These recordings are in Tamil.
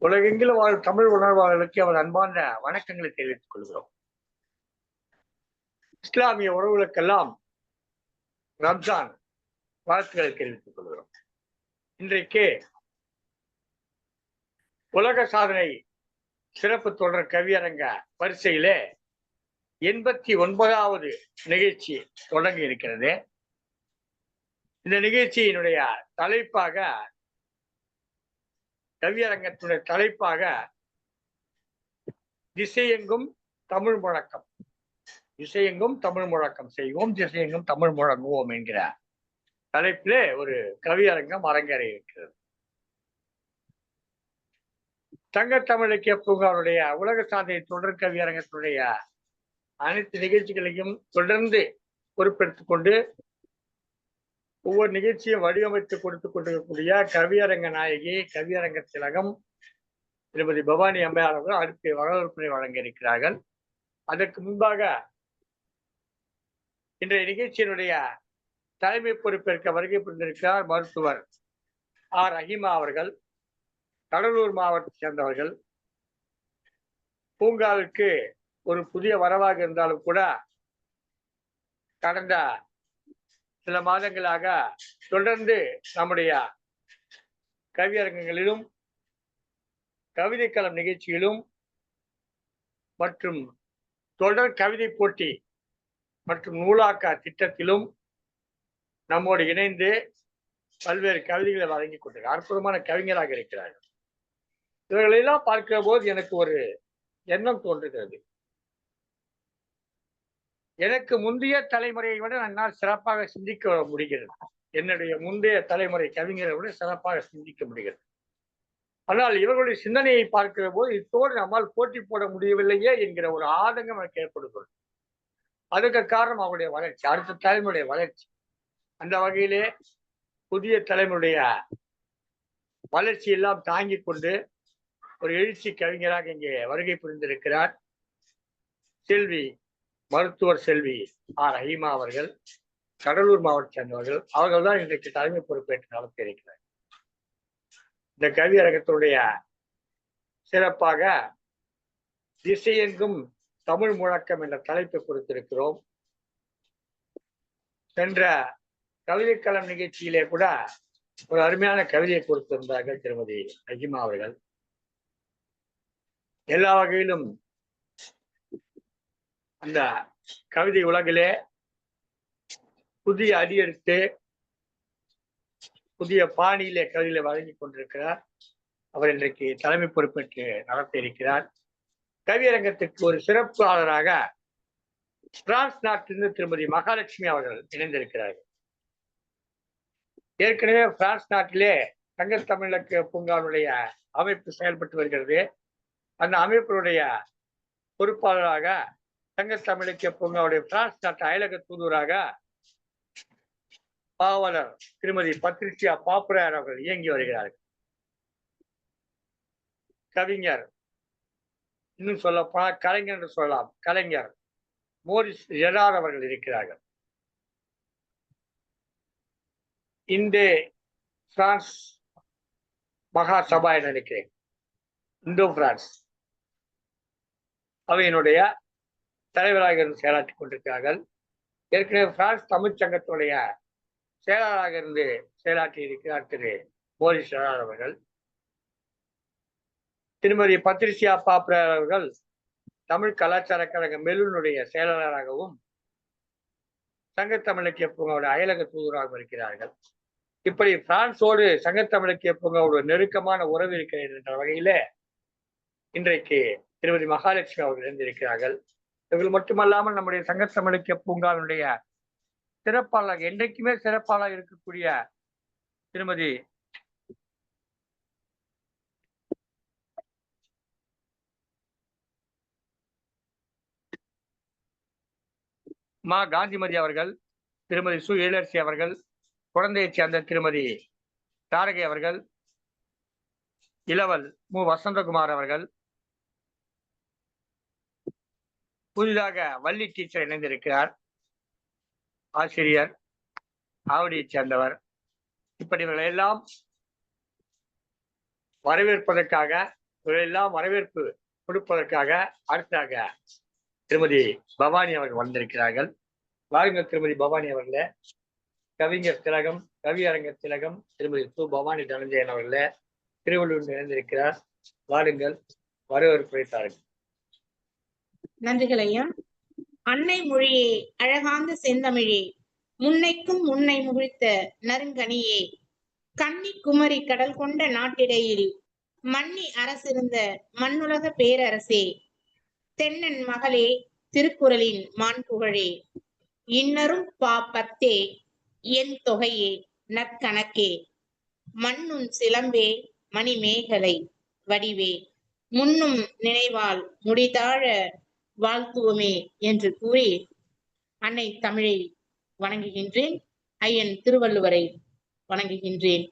உலகெங்கிலும் வாழும் தமிழ் உணர்வாளர்களுக்கு அவர் அன்பான வணக்கங்களை தெரிவித்துக் கொள்கிறோம். இஸ்லாமிய உறவுகளுக்கெல்லாம் ரம்ஜான் வாழ்த்துக்களை தெரிவித்துக் கொள்கிறோம். இன்றைக்கு உலக சாதனை சிறப்பு தொடர் கவியரங்க வரிசையிலே 89வது நிகழ்ச்சி தொடங்கி இருக்கிறது. இந்த நிகழ்ச்சியினுடைய தலைப்பாக, கவியரங்கத்தினுடைய தலைப்பாக திசையெங்கும் தமிழ் முழக்கம், திசையெங்கும் தமிழ் முழக்கம் செய்வோம், திசையெங்கும் தமிழ் முழங்குவோம் என்கிற தலைப்பிலே ஒரு கவியரங்கம் அரங்கேற இருக்கிறது. தங்க தமிழ் இலக்கிய பூங்காவுடைய உலக சாதனை தொடர் கவியரங்கத்தினுடைய அனைத்து நிகழ்ச்சிகளையும் தொடர்ந்து பொறுப்பெடுத்துக் கொண்டு ஒவ்வொரு நிகழ்ச்சியும் வடிவமைத்து கொடுத்துக் கொண்டிருக்கக்கூடிய கவியரங்க நாயகி, கவியரங்க திலகம் திருமதி பவானி அம்மையார் அவர்கள் அடுத்து வரவேற்புரை வழங்க இருக்கிறார்கள். அதற்கு முன்பாக இன்றைய நிகழ்ச்சியினுடைய தலைமை பொறுப்பேற்க வருகை புரிந்திருக்கிறார் மருத்துவர் ஆர் ரஹீமா அவர்கள். கடலூர் மாவட்டத்தை சேர்ந்தவர்கள். பூங்காவிற்கு ஒரு புதிய வரவாக இருந்தாலும் கூட கடந்த சில மாதங்களாக தொடர்ந்து நம்முடைய கவியரங்கங்களிலும் கவிதைக்களம் நிகழ்ச்சியிலும் மற்றும் தொடர் கவிதை போட்டி மற்றும் நூலாக்க திட்டத்திலும் நம்மோடு இணைந்து பல்வேறு கவிதைகளை வழங்கி கொண்டிருக்கிறார். அற்புதமான கவிஞராக இருக்கிறார்கள். இவர்களெல்லாம் பார்க்கிற போது எனக்கு ஒரு எண்ணம் தோன்றுகிறது. எனக்கு முந்தைய தலைமுறையை விட என்னால் சிறப்பாக சிந்திக்க முடிகிறது. என்னுடைய முந்தைய தலைமுறை கவிஞரை விட சிறப்பாக சிந்திக்க முடிகிறது. ஆனால் இவர்களுடைய சிந்தனையை பார்க்கிற போது இத்தோடு நம்மால் போட்டி போட முடியவில்லையே என்கிற ஒரு ஆதங்கம் எனக்கு ஏற்படுகிறது. அதுக்கு காரணம் அவருடைய வளர்ச்சி, அடுத்த தலைமுறையுடைய வளர்ச்சி. அந்த வகையிலே புதிய தலைமுறையுடைய வளர்ச்சி எல்லாம் தாங்கி கொண்டு ஒரு எழுச்சி கவிஞராக இங்கே வருகை புரிந்திருக்கிறார் செல்வி மருத்துவர் செல்வி ஆர் ரஹீமா அவர்கள். கடலூர் மாவட்டத்தை சேர்ந்தவர்கள். அவர்கள் தான் இன்றைக்கு தலைமை பொறுப்பேற்று நடத்த இருக்கிறார். இந்த கவியரங்கத்தினுடைய சிறப்பாக திசையெங்கும் தமிழ் முழக்கம் என்ற தலைப்பை கொடுத்திருக்கிறோம். சென்ற கவிதைக்களம் நிகழ்ச்சியிலே கூட ஒரு அருமையான கவிதையை கொடுத்திருந்தார்கள் திருமதி ரஹீமா அவர்கள். எல்லா வகையிலும் அந்த கவிதை உலகிலே புதிய அடியெடுத்து புதிய பாணியிலே கவிதைகளை வழங்கி கொண்டிருக்கிறார். அவர் இன்றைக்கு தலைமை பொறுப்பேற்று நடத்த இருக்கிறார். கவியரங்கத்திற்கு ஒரு சிறப்பாளராக பிரான்ஸ் நாட்டிலிருந்து திருமதி மகாலட்சுமி அவர்கள் இணைந்திருக்கிறார்கள். ஏற்கனவே பிரான்ஸ் நாட்டிலே தங்க தமிழ் இலக்கிய பூங்காவுடைய அமைப்பு செயல்பட்டு வருகிறது. அந்த அமைப்பினுடைய பொறுப்பாளராக தங்க தமிழ் இலக்கிய பூங்காவுடைய பிரான்ஸ் நாட்டு அயலக தூதுவராக பாவலர் திருமதி பத்ரிசியா பாப்புரார் அவர்கள் இயங்கி வருகிறார்கள். கவிஞர், இன்னும் சொல்ல போனால் கலைஞர் என்று சொல்லலாம், கலைஞர் மோரிஸ் ஜெரார் அவர்கள் இருக்கிறார்கள். இந்த பிரான்ஸ் மகா சபா என்று நினைக்கிறேன், இந்தோ பிரான்ஸ் அவையினுடைய தலைவராக இருந்து செயலாற்றிக் கொண்டிருக்கிறார்கள். ஏற்கனவே பிரான்ஸ் தமிழ் சங்கத்துடைய செயலாளராக இருந்து செயலாற்றி இருக்கிறார் திரு மோரிஸ் ஜெரார் அவர்கள். திருமதி பத்ரிசியா பாப்புரார் அவர்கள் தமிழ் கலாச்சார கழக மெலூனுடைய செயலாளராகவும் சங்கத்தமிழ் இலக்கிய பூங்காவுடைய அயலக தூதராகவும் இருக்கிறார்கள். இப்படி பிரான்சோடு சங்கத்தமிழ் இலக்கிய பூங்காவோட நெருக்கமான உறவு இருக்கிறது என்ற வகையில இன்றைக்கு திருமதி மகாலட்சுமி அவர்கள் இருந்திருக்கிறார்கள். இவர்கள் மட்டுமல்லாமல் நம்முடைய சங்கத்தமிழ் இலக்கிய பூங்காவினுடைய சிறப்பாளர், என்றைக்குமே சிறப்பாளர் இருக்கக்கூடிய திருமதி மா காந்திமதி அவர்கள், திருமதி சு எழிலரசி அவர்கள், குழந்தையைச் சேர்ந்த திருமதி தாரகை அவர்கள், இளவல் மு வசந்தகுமார் அவர்கள், புதிதாக வள்ளி டீச்சர் இணைந்திருக்கிறார், ஆசிரியர், ஆவடியைச் சேர்ந்தவர். இப்படி இவர்கள் எல்லாம் வரவேற்பதற்காக இவரெல்லாம் வரவேற்பு கொடுப்பதற்காக அடுத்தாக திருமதி பவானி அவர்கள் வந்திருக்கிறார்கள். வாருங்கள் திருமதி பவானி அவர்களே. கவிஞர் திலகம், கவியரங்க திலகம் திருமதி சு பவானி தனஞ்சயன் அவர்களே திருவள்ளூர் நிறைந்திருக்கிறார். வாருங்கள், வரவேற்புரை தாருங்கள். நன்றிகள் ஐயா. அன்னை மொழியே, அழகாந்த செந்தமிழே, முன்னைக்கும் முன்னை முகிழ்த்த நறுங்கனியே, கன்னி குமரி கடல் கொண்ட நாட்டிடையில் மன்னி அரசிருந்த மண்ணுலக பேரரசே, தென்னன் மகளே, திருக்குறளின் மாண்புகழே, இன்னரும் பாப்பத்தே, என் தொகையே, நற்கணக்கே, மண்ணும் சிலம்பே, மணிமேகலை வடிவே, முன்னும் நினைவால் முடிதாழ வாழ்த்துவமே என்று கூறி அன்னை தமிழை வணங்குகின்றேன். ஐயன் திருவள்ளுவரை வணங்குகின்றேன்.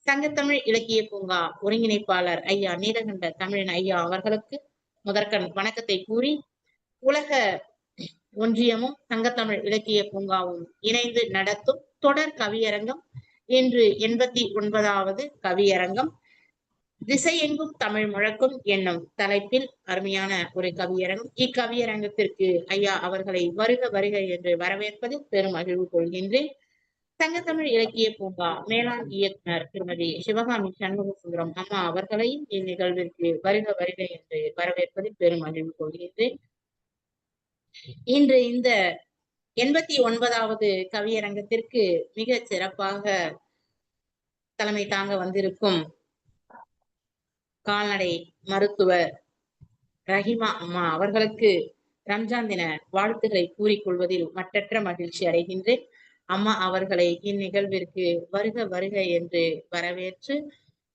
சங்கத்தமிழ் இலக்கிய பூங்கா ஒருங்கிணைப்பாளர் ஐயா நீலகண்ட தமிழன் ஐயா அவர்களுக்கு முதற்கண் வணக்கத்தை கூறி, உலக ஒன்றியமும் சங்கத்தமிழ் இலக்கிய பூங்காவும் இணைந்து நடத்தும் தொடர் கவியரங்கம் இன்று 89வது கவியரங்கம். திசையெங்கும் தமிழ் முழக்கும் என்னும் தலைப்பில் அருமையான ஒரு கவியரங்கம். இக்கவியரங்கத்திற்கு ஐயா அவர்களை வருக வருக என்று வரவேற்பதில் பெரும் மகிழ்வு கொள்கின்றேன். சங்கத்தமிழ் இலக்கிய பூங்கா மேலாண் இயக்குனர் திருமதி சிவகாமி சண்முக சுந்தரம் அம்மா அவர்களையும் இந்நிகழ்விற்கு வருக வருக என்று வரவேற்பதில் பெரும் மகிழ்வு கொள்கின்றேன். இன்று இந்த 89வது கவியரங்கத்திற்கு மிக சிறப்பாக தலைமை தாங்க வந்திருக்கும் கால்நடை மருத்துவர் ரஹிமா அம்மா அவர்களுக்கு ரம்ஜான் தின வாழ்த்துக்களை கூறிக்கொள்வதில் மற்றற்ற மகிழ்ச்சி அடைகின்றேன். அம்மா அவர்களை இந்நிகழ்விற்கு வருக வருக என்று வரவேற்று,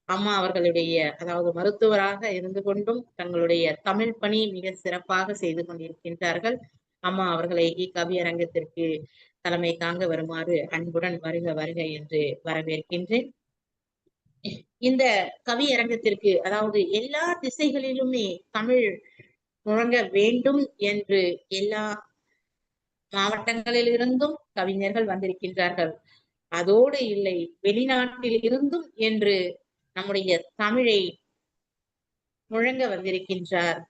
அம்மா அவர்களுடைய அதாவது மருத்துவராக இருந்து கொண்டும் தங்களுடைய தமிழ் பணி மிக சிறப்பாக செய்து கொண்டிருக்கின்றார்கள். அம்மா அவர்களை இக்கவியரங்கத்திற்கு தலைமை தாங்க வருமாறு அன்புடன் வருக வருக என்று வரவேற்கின்றேன். இந்த கவியரங்கத்திற்கு அதாவது எல்லா திசைகளிலுமே தமிழ் முழங்க வேண்டும் என்று எல்லா மாவட்டங்களில் இருந்தும் கவிஞர்கள் வந்திருக்கின்றார்கள். அதோடு இல்லை, வெளிநாட்டில் இருந்தும் என்று நம்முடைய தமிழை முழங்க வந்திருக்கின்றார்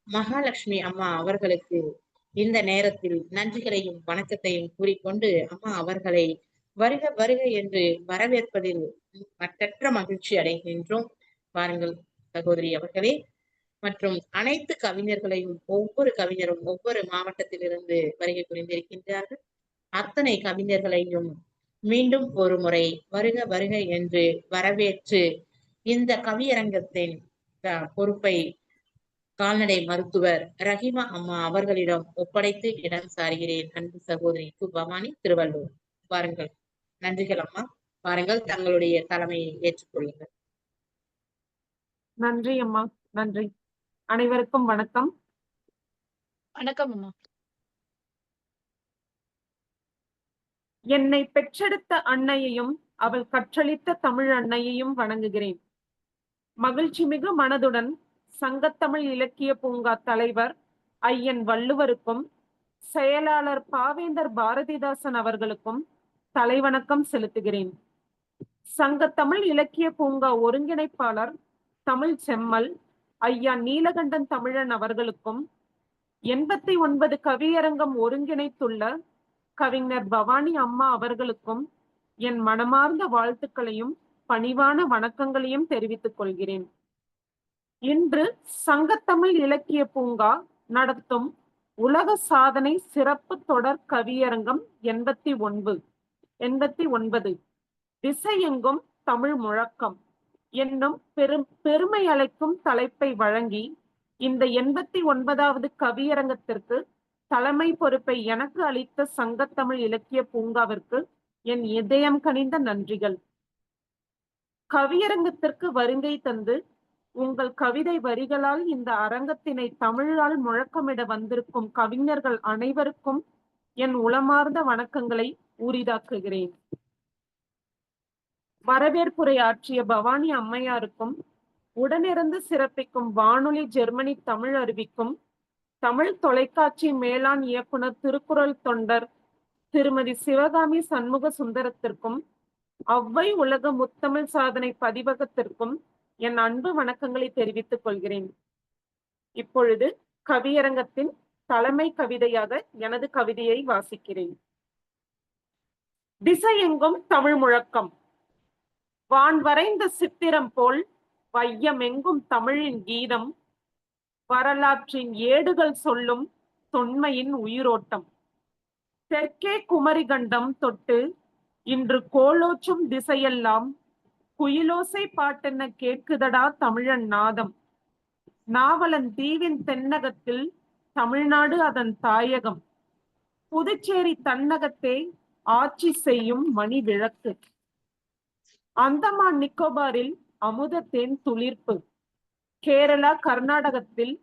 மகாலட்சுமி அம்மா அவர்களுக்கு இந்த நேரத்தில் நன்றிகளையும் வணக்கத்தையும் கூறிக்கொண்டு அம்மா அவர்களை வருக வருக என்று வரவேற்பதில் மற்றற்ற மகிழ்ச்சி அடைகின்றோம். பாருங்கள் சகோதரி அவர்களே, மற்றும் அனைத்து கவிஞர்களையும் ஒவ்வொரு கவிஞரும் ஒவ்வொரு மாவட்டத்திலிருந்து வருகை புரிந்திருக்கின்றார்கள். அத்தனை கவிஞர்களையும் மீண்டும் ஒரு முறை வருக வருக என்று வரவேற்று இந்த கவியரங்கத்தின் பொறுப்பை கால்நடை மருத்துவர் ரஹிமா அம்மா அவர்களிடம் ஒப்படைத்து இடம் சாருகிறேன். அன்பு சகோதரி கு பவானி, திருவள்ளூர். பாருங்கள். நன்றிகள் அம்மா. பாருங்கள், தங்களுடைய தலைமையை ஏற்றுக்கொள்ளுங்கள். நன்றி அம்மா, நன்றி. அனைவருக்கும் வணக்கம். வணக்கம் அம்மா. என்னை பெற்றெடுத்த அன்னையையும் அவள் கற்றளித்த தமிழ் அன்னையையும் வணங்குகிறேன். மகிழ்ச்சி மிகு மனதுடன் சங்கத்தமிழ் இலக்கிய பூங்கா தலைவர் ஐயன் வள்ளுவருக்கும் செயலாளர் பாவேந்தர் பாரதிதாசன் அவர்களுக்கும் தலைவணக்கம் செலுத்துகிறேன். சங்கத்தமிழ் இலக்கிய பூங்கா ஒருங்கிணைப்பாளர் தமிழ் செம்மல் ஐயா நீலகண்டன் தமிழன் அவர்களுக்கும் 89 கவியரங்கம் ஒருங்கிணைத்துள்ள கவிஞர் பவானி அம்மா அவர்களுக்கும் என் மனமார்ந்த வாழ்த்துக்களையும் பணிவான வணக்கங்களையும் தெரிவித்துக் கொள்கிறேன். இன்று சங்கத்தமிழ் இலக்கிய பூங்கா நடத்தும் உலக சாதனை சிறப்பு தொடர் கவியரங்கம் 89 திசையெங்கும் தமிழ் முழக்கம் என்னும் பெருமை அளிக்கும் தலைப்பை வழங்கி இந்த 89வது கவியரங்கத்திற்கு தலைமை பொறுப்பை எனக்கு அளித்த சங்கத்தமிழ் இலக்கிய பூங்காவிற்கு என் இதயம் கனிந்த நன்றிகள். கவியரங்கத்திற்கு வருகை தந்து உங்கள் கவிதை வரிகளால் இந்த அரங்கத்தினை தமிழால் முழக்கமிட வந்திருக்கும் கவிஞர்கள் அனைவருக்கும் என் உளமார்ந்த வணக்கங்களை உரிதாக்குகிறேன். வரவேற்புரை ஆற்றிய பவானி அம்மையாருக்கும் உடனிருந்து சிறப்பிக்கும் வானொலி ஜெர்மனி தமிழ் அறிவிக்கும் தமிழ் தொலைக்காட்சி மேலாண் இயக்குனர் திருக்குறள் தொண்டர் திருமதி சிவகாமி சண்முக சுந்தரத்திற்கும் அவ்வை உலக முத்தமிழ் சாதனை பதிவகத்திற்கும் என் அன்பு வணக்கங்களை தெரிவித்துக் கொள்கிறேன். இப்பொழுது கவியரங்கத்தின் தலைமை கவிதையாக எனது கவிதையை வாசிக்கிறேன். திசையெங்கும் தமிழ் முழக்கம். வான் வரைந்த சித்திரம் போல் வையமெங்கும் தமிழின் கீதம், வரலாற்றின் ஏடுகள் சொல்லும் தொன்மையின் உயிரோட்டம். தெற்கே குமரிகண்டம் தொட்டு இன்று கோலோச்சும் திசையெல்லாம் குயிலோசை பாட்டென்ன கேட்குதடா தமிழன் நாதம். நாவலன் தீவின் தென்னகத்தில் தமிழ்நாடு அதன் தாயகம். புதுச்சேரி தன்னகத்தே ஆட்சி செய்யும் மணி விளக்கு. அந்தமான் நிக்கோபாரில் அமுத தேன் துளிர்ப்பு. கேரளா கர்நாடகத்தில்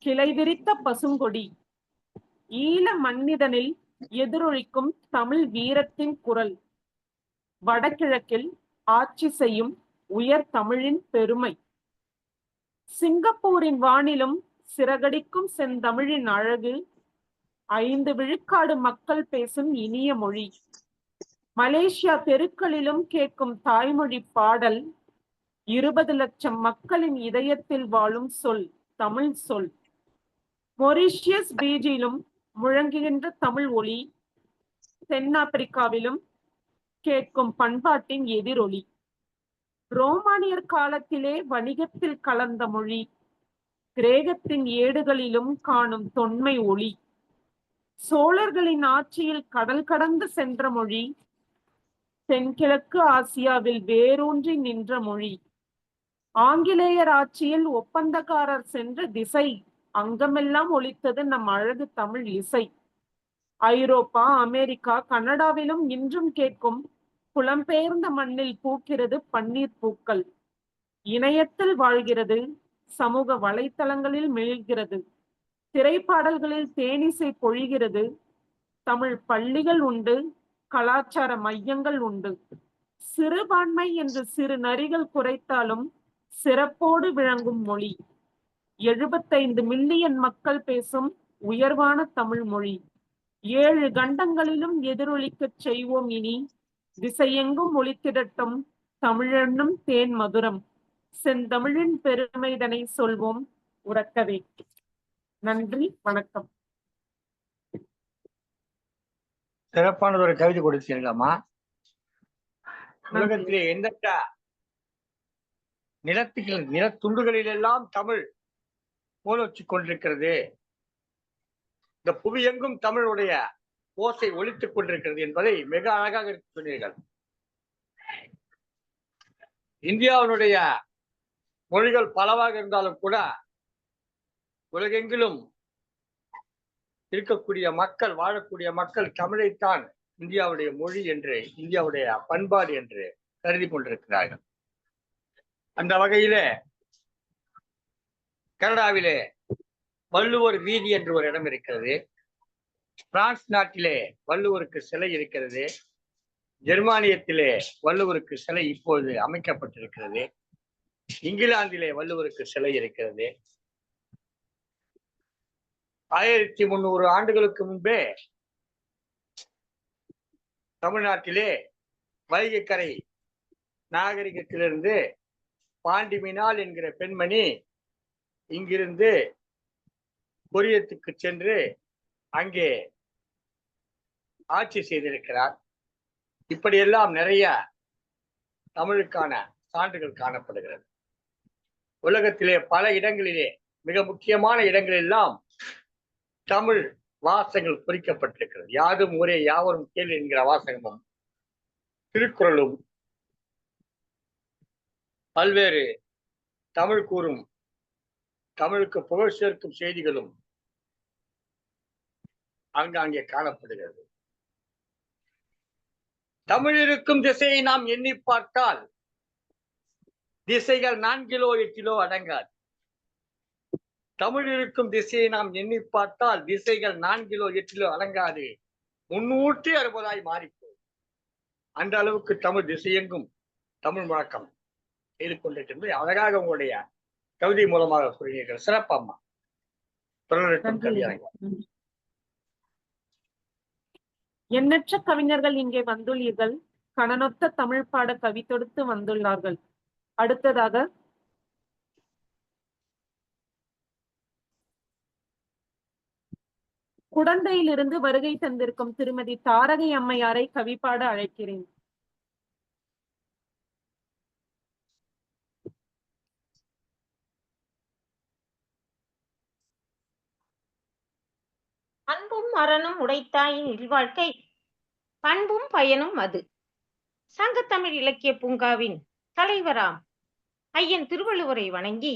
கிளை விரித்த பசுங்கொடி. ஈழ மன்னிதனில் எதிரொலிக்கும் தமிழ் வீரத்தின் குரல். வடகிழக்கில் ஆட்சி செய்யும் உயர் தமிழின் பெருமை. சிங்கப்பூரின் வானிலும் சிறகடிக்கும் செந்தமிழின் அழகு. 5 விழுக்காடு மக்கள் பேசும் இனிய மொழி. மலேசியா தெருக்களிலும் கேட்கும் தாய்மொழி பாடல். 20 லட்சம் மக்களின் இதயத்தில் வாழும் சொல் தமிழ் சொல். மொரீஷியஸ் பீஜிலும் முழங்குகின்ற தமிழ் ஒளி. தென்னாப்பிரிக்காவிலும் கேட்கும் பண்பாட்டின் எதிரொலி. ரோமானியர் காலத்திலே வணிகத்தில் கலந்த மொழி. கிரேக்கத்தின் ஏடுகளிலும் காணும் தொன்மை ஒளி. சோழர்களின் ஆட்சியில் கடல் கடந்து சென்ற மொழி. தென்கிழக்கு ஆசியாவில் வேரூன்றி நின்ற மொழி. ஆங்கிலேயர் ஆட்சியில் ஒப்பந்தக்காரர் சென்ற திசை அங்கமெல்லாம் ஒலித்தது நம் அழகு தமிழ் இசை. ஐரோப்பா, அமெரிக்கா, கனடாவிலும் இன்றும் கேட்கும் புலம்பெயர்ந்த மண்ணில் பூக்கிறது பன்னீர் பூக்கள். இணையத்தில் வாழ்கிறது, சமூக வலைத்தளங்களில் மிளிர்கிறது, திரைப்பாடல்களில் தேனிசை பொழிகிறது. தமிழ் பள்ளிகள் உண்டு, கலாச்சார மையங்கள் உண்டு. சிறுபான்மை என்று சிறு நரிகள் குறைத்தாலும் சிறப்போடு விளங்கும் மொழி. 75 மில்லியன் மக்கள் பேசும் உயர்வான தமிழ் மொழி. 7 கண்டங்களிலும் எதிரொலிக்கச் செய்வோம் இனி. திசையெங்கும் ஒலித்திடட்டும் தமிழென்னும் தேன் மதுரம். செந்தமிழின் பெருமைதனை சொல்வோம் உறக்கவே. நன்றி, வணக்கம். சிறப்பானது ஒரு கவிதை கொடுத்தீர்களாமா. உலகத்திலே எந்தெந்த நிலத்துண்டுகளில் எல்லாம் தமிழ் மூலோச்சி கொண்டிருக்கிறது, இந்த புவியெங்கும் தமிழுடைய ஓசை ஒலித்துக் கொண்டிருக்கிறது என்பதை மிக அழகாக சொன்னீர்கள். இந்தியாவினுடைய மொழிகள் பலவாக இருந்தாலும் கூட உலகெங்கிலும் இருக்கக்கூடிய மக்கள், வாழக்கூடிய மக்கள் தமிழைத்தான் இந்தியாவுடைய மொழி என்று, இந்தியாவுடைய பண்பாடு என்று கருதி கொண்டிருக்கிறார்கள். அந்த வகையிலே கனடாவிலே வள்ளுவர் வீதி என்று ஒரு இடம் இருக்கிறது. பிரான்ஸ் நாட்டிலே வள்ளுவருக்கு சிலை இருக்கிறது. ஜெர்மானியத்திலே வள்ளுவருக்கு சிலை இப்போது அமைக்கப்பட்டிருக்கிறது. இங்கிலாந்திலே வள்ளுவருக்கு சிலை இருக்கிறது. 1300 ஆண்டுகளுக்கு முன்பே தமிழ்நாட்டிலே வைகைக்கரை நாகரிகத்திலிருந்து பாண்டிமினாள் என்கிற பெண்மணி இங்கிருந்து கொரியத்துக்கு சென்று அங்கே ஆட்சி செய்திருக்கிறார். இப்படியெல்லாம் நிறைய தமிழுக்கான சான்றுகள் காணப்படுகிறது. உலகத்திலே பல இடங்களிலே, மிக முக்கியமான இடங்களெல்லாம் தமிழ் வாசகங்கள் பொறிக்கப்பட்டிருக்கிறது. யாதும் ஊரே யாவரும் கேள் என்கிற வாசகமும், திருக்குறளும், பல்வேறு தமிழ் கூறும், தமிழுக்கு புகழ் சேர்க்கும் செய்திகளும் அங்காங்கே காணப்படுகிறது. தமிழ் இருக்கும் திசையை நாம் எண்ணி பார்த்தால் திசைகள் 4 8 அடங்காது. தமிழ் இருக்கும் திசையை நாம் எண்ணி பார்த்தால் திசைகள் 4 8 அடங்காது, 360 மாறிப்போம். அந்த அளவுக்கு தமிழ் திசையெங்கும் தமிழ் முழக்கம் செய்து கொண்டிருக்கின்றது. அழகாக உங்களுடைய கவிதை மூலமாக கூறினீர்கள். சிறப்பம்மா. எண்ணற்ற கவிஞர்கள் இங்கே வந்துள்ளீர்கள். கணனொத்த தமிழ் பாட கவி தொடுத்து வந்துள்ளார்கள். அடுத்ததாக குடந்தையிலிருந்து வருகை தந்திருக்கும் திருமதி தாரகை அம்மையாரை கவிப்பாட அழைக்கிறேன். அன்பும் அறனும் உடைத்தாயின் இல்வாழ்க்கை பண்பும் பயனும் அது. சங்கத்தமிழ் இலக்கிய பூங்காவின் தலைவராம் ஐயன் திருவள்ளுவரை வணங்கி,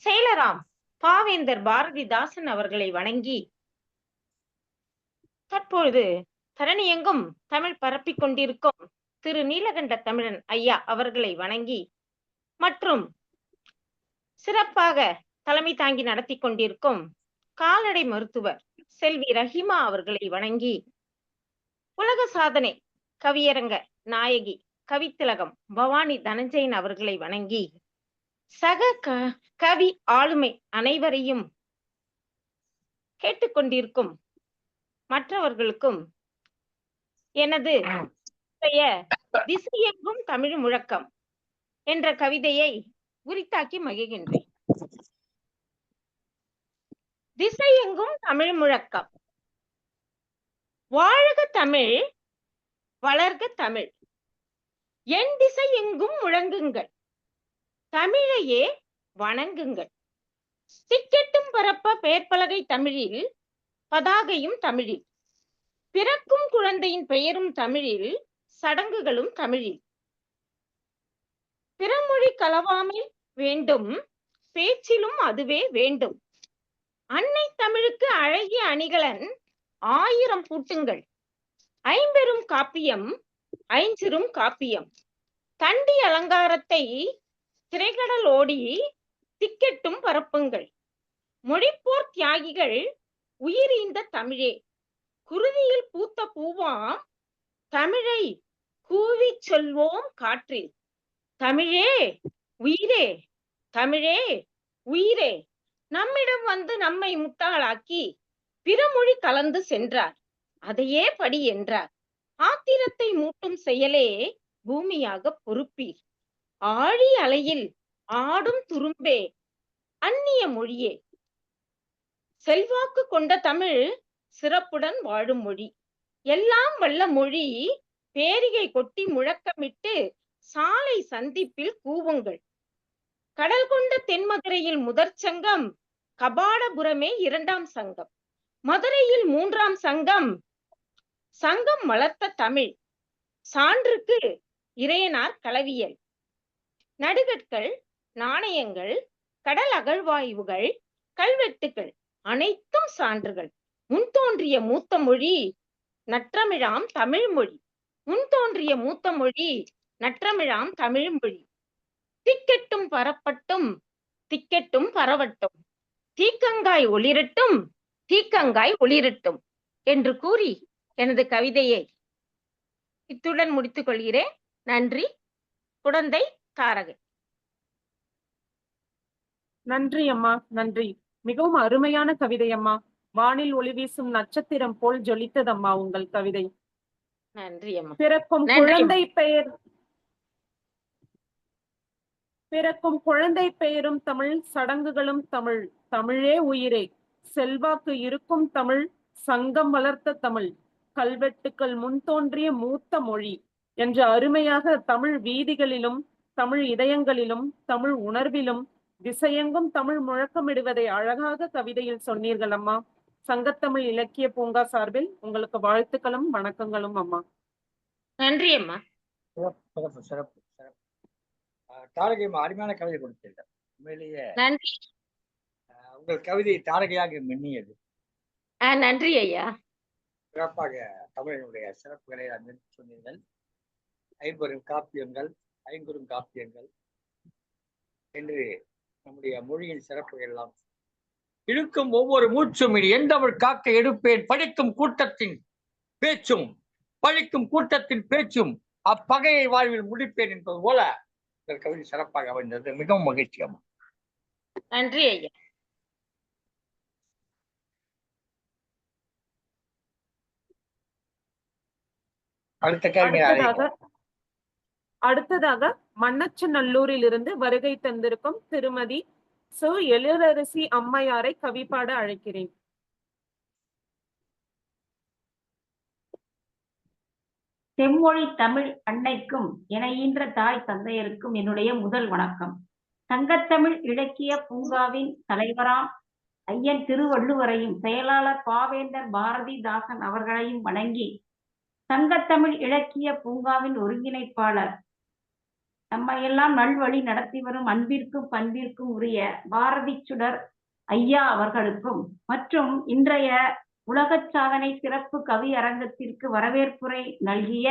செயலராம் பாவேந்தர் பாரதிதாசன் அவர்களை வணங்கி, தற்பொழுது தரணியெங்கும் தமிழ் பரப்பிக் கொண்டிருக்கும் திரு நீலகண்ட தமிழன் ஐயா அவர்களை வணங்கி, மற்றும் சிறப்பாக தலைமை தாங்கி நடத்தி கொண்டிருக்கும் கால்நடை மருத்துவர் செல்வி ரஹிமா அவர்களை வணங்கி, உலக சாதனை கவியரங்க நாயகி கவித்திலகம் பவானி தனஞ்சயன் அவர்களை வணங்கி, சக கவி ஆளுமை அனைவரையும் கேட்டுக்கொண்டிருக்கும் மற்றவர்களுக்கும் எனது திசையெங்கும் தமிழ் முழக்கம் என்ற கவிதையை உரித்தாக்கி மகிழ்கின்றேன். திசையெங்கும் தமிழ் முழக்கம். வாழ்க தமிழ், வளர்க தமிழ், என் திசை எங்கும் முழங்குங்கள், தமிழையே வணங்குங்கள். திக்கெட்டும் பரப்ப பெயர்ப்பலகை தமிழில், பதாகையும் தமிழில், பிறக்கும் குழந்தையின் பெயரும் தமிழில், சடங்குகளும் தமிழில். பிறமொழி கலவாமை வேண்டும், பேச்சிலும் அதுவே வேண்டும். அன்னை தமிழுக்கு அழகிய அணிகலன் 1000 பூட்டுங்கள். ஐம்பெரும் காப்பியம், ஐஞ்சிறும் காப்பியம். தண்டி அலங்காரத்தை திரைக்கடல் ஓடி திக்கெட்டும் பரப்புங்கள். மொழிப்போர் தியாகிகள் உயிரீந்த தமிழே, குருதியில் பூத்த பூவாம் தமிழை கூவி சொல்வோம் காற்றில். தமிழே உயிரே, தமிழே உயிரே, நம்மிடம் வந்து நம்மை முட்டாளாக்கி பிறமொழி கலந்து சென்றார், அதையே படி என்றார். ஆத்திரத்தை மூட்டும் செயலே பூமியாக பொறுப்பீர். ஆழி அலையில் ஆடும் துரும்பே, அந்நிய மொழியே. செல்வாக்கு கொண்ட தமிழ் சிறப்புடன் வாழும் மொழி. எல்லாம் வல்ல மொழி பேரிகை கொட்டி முழக்கமிட்டு சாலை சந்திப்பில் கூவுங்கள். கடல் கொண்ட தென்மதுரையில் முதற் சங்கம், கபாடபுரமே 2ஆம் சங்கம், மதுரையில் 3ஆம் சங்கம். சங்கம் வளர்த்த தமிழ், சான்றுக்கு இறையனார் களவியல். நடுகற்கள், நாணயங்கள், கடல் அகழ்வாய்வுகள், கல்வெட்டுகள் அனைத்தும் சான்றுகள். முன்தோன்றிய மூத்த மொழி நற்றமிழாம் தமிழ் மொழி. முன்தோன்றிய மூத்த மொழி நற்றமிழாம் தமிழ் மொழி. திக்கெட்டும் பரப்பட்டும், திக்கெட்டும் பரவட்டும், தீக்கங்காய் ஒளிரட்டும், தீக்கங்காய் ஒளிரட்டும் என்று கூறி எனது கவிதையை இத்துடன் முடித்துக் கொள்கிறேன். நன்றி. குடந்தை தாரகை. நன்றி அம்மா, நன்றி. மிகவும் அருமையான கவிதை அம்மா. வானில் ஒளி வீசும் நட்சத்திரம் போல் ஜொலித்ததம்மா உங்கள் கவிதை. நன்றி அம்மா. பிறக்கும் குழந்தை பெயரும் தமிழ், சடங்குகளும் தமிழ். தமிழே உயிரே, செல்வாக்கு இருக்கும் தமிழ், சங்கம் வளர்த்த தமிழ், கல்வெட்டுக்கள் முன்தோன்றிய மூத்த மொழி என்ற அருமையாக தமிழ் வீதிகளிலும் தமிழ் இதயங்களிலும் தமிழ் உணர்விலும் திசையெங்கும் தமிழ் முழக்கமிடுவதை அழகாக கவிதையில் சொன்னீர்கள் அம்மா. சங்கத்தமிழ் இலக்கிய பூங்கா சார்பில் உங்களுக்கு வாழ்த்துக்களும் வணக்கங்களும் அம்மா. நன்றி அம்மா. சிறப்பு சிறப்பு சிறப்பு. தாரகை அருமையான கவிதை கொடுத்தீர்கள். உண்மையிலேயே நன்றி. உங்கள் கவிதை தாரகையாக மின்னியது. நன்றி ஐயா. சிறப்பாக தமிழினுடைய சிறப்புகளை சொன்னீர்கள். 50 காப்பியங்கள், 5 காப்பியங்கள் என்று நம்முடைய மொழியின் சிறப்புகள் எல்லாம் இழுக்கும் ஒவ்வொரு மூச்சும் இனி எந்தவள் காக்க எடுப்பேன், படிக்கும் கூட்டத்தின் பேச்சும் பழிக்கும் கூட்டத்தின் பேச்சும் அப்பகையை வாழ்வில் முடிப்பேன் என்பது போல இந்த கவிதை சிறப்பாக அமைந்தது. மிகவும் மகிழ்ச்சியம். நன்றி ஐயா. அடுத்ததாக மண்ணச்சநல்லூரிலிருந்து வருகை தந்திருக்கும் திருமதி சு எழிலரசி அம்மையாரை கவிபாட அழைக்கிறேன். செம்மொழி தமிழ் அன்னைக்கும் என ஈன்ற தாய் தந்தையருக்கும் என்னுடைய முதல் வணக்கம். சங்கத்தமிழ் இலக்கிய பூங்காவின் தலைவராம் ஐயன் திருவள்ளுவரையும் செயலாளர் பாவேந்தர் பாரதிதாசன் அவர்களையும் வணங்கி, சங்கத்தமிழ் இலக்கிய பூங்காவின் ஒருங்கிணைப்பாளர் நம்மையெல்லாம் நல்வழி நடத்தி வரும் அன்பிற்கும் பண்பிற்கும் உரிய பாரதி சுடர் ஐயா அவர்களுக்கும் மற்றும் இன்றைய உலக சாதனை சிறப்பு கவி அரங்கத்திற்கு வரவேற்புரை நல்கிய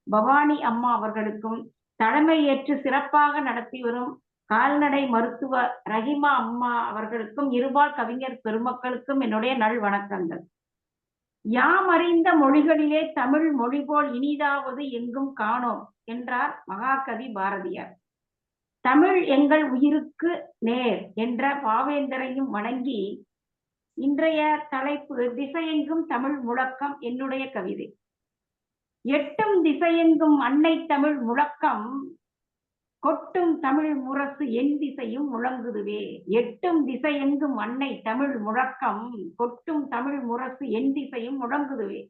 பவானி அம்மா அவர்களுக்கும், தலைமையேற்று சிறப்பாக நடத்தி வரும் கால்நடை மருத்துவ ரஹிமா அம்மா அவர்களுக்கும், இருபால் கவிஞர் பெருமக்களுக்கும் என்னுடைய நல் வணக்கங்கள். யாம் அறிந்த மொழிகளிலே தமிழ் மொழி போல் இனிதாவது எங்கும் காணோம் என்றார் மகாகவி பாரதியார். தமிழ் எங்கள் உயிருக்கு நேர் என்ற பாவேந்தரையும் வணங்கி, இன்றைய தலைப்பு திசையெங்கும் தமிழ் முழக்கம் என்னுடைய கவிதை. எட்டும் திசையெங்கும் அன்னை தமிழ் முழக்கம், கொட்டும் தமிழ் முரசு என் திசையும் முழங்குதுவே. எட்டும் திசையெங்கும் அன்னை தமிழ் முழக்கம், கொட்டும் தமிழ் முரசு என் திசையும் முழங்குதுவே.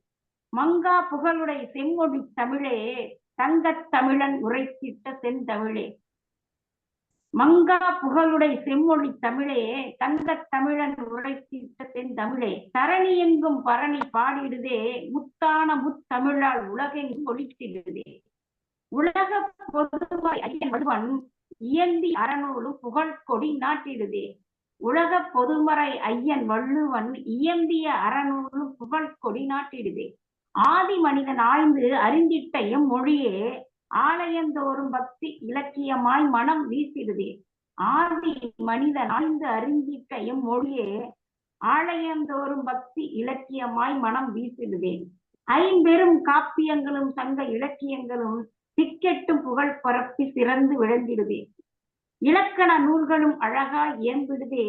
மங்கா புகழுடை செம்மொழி தமிழே, தங்கத் தமிழன் உரைத்திட்ட செந்தமிழே. மங்கா புகழுடை செம்மொழி தமிழே, தங்கத் தமிழன் உரைத்திட்ட செந்தமிழே. தரணி எங்கும் பரணி பாடிடுதே, முத்தான முத்தமிழால் உலகெங்கும் ஒலித்திடுதே. உலக பொதுவாய் ஐயன் வள்ளுவன் இயந்தி அறநூலும் புகழ் கொடி நாட்டிடுதே. உலக பொதுமறை ஐயன் வள்ளுவன் இயந்திய அறநூலும் புகழ் கொடி நாட்டிடுதே. ஆதி மனிதன் ஆய்ந்து அறிந்திட்ட எம்மொழியே, ஆலயந்தோறும் பக்தி இலக்கியமாய் மனம் வீசிடுதே. ஆதி மனிதன் ஆய்ந்து அறிந்திட்ட எம்மொழியே, ஆலயந்தோறும் பக்தி இலக்கியமாய் மனம் வீசிடுதே. ஐம்பெரும் காப்பியங்களும் சங்க இலக்கியங்களும் திக்கெட்டும் புகழ் பரப்பி சிறந்து விளங்கிடுதே. இலக்கண நூல்களும் அழகா இயம்பிடுதே,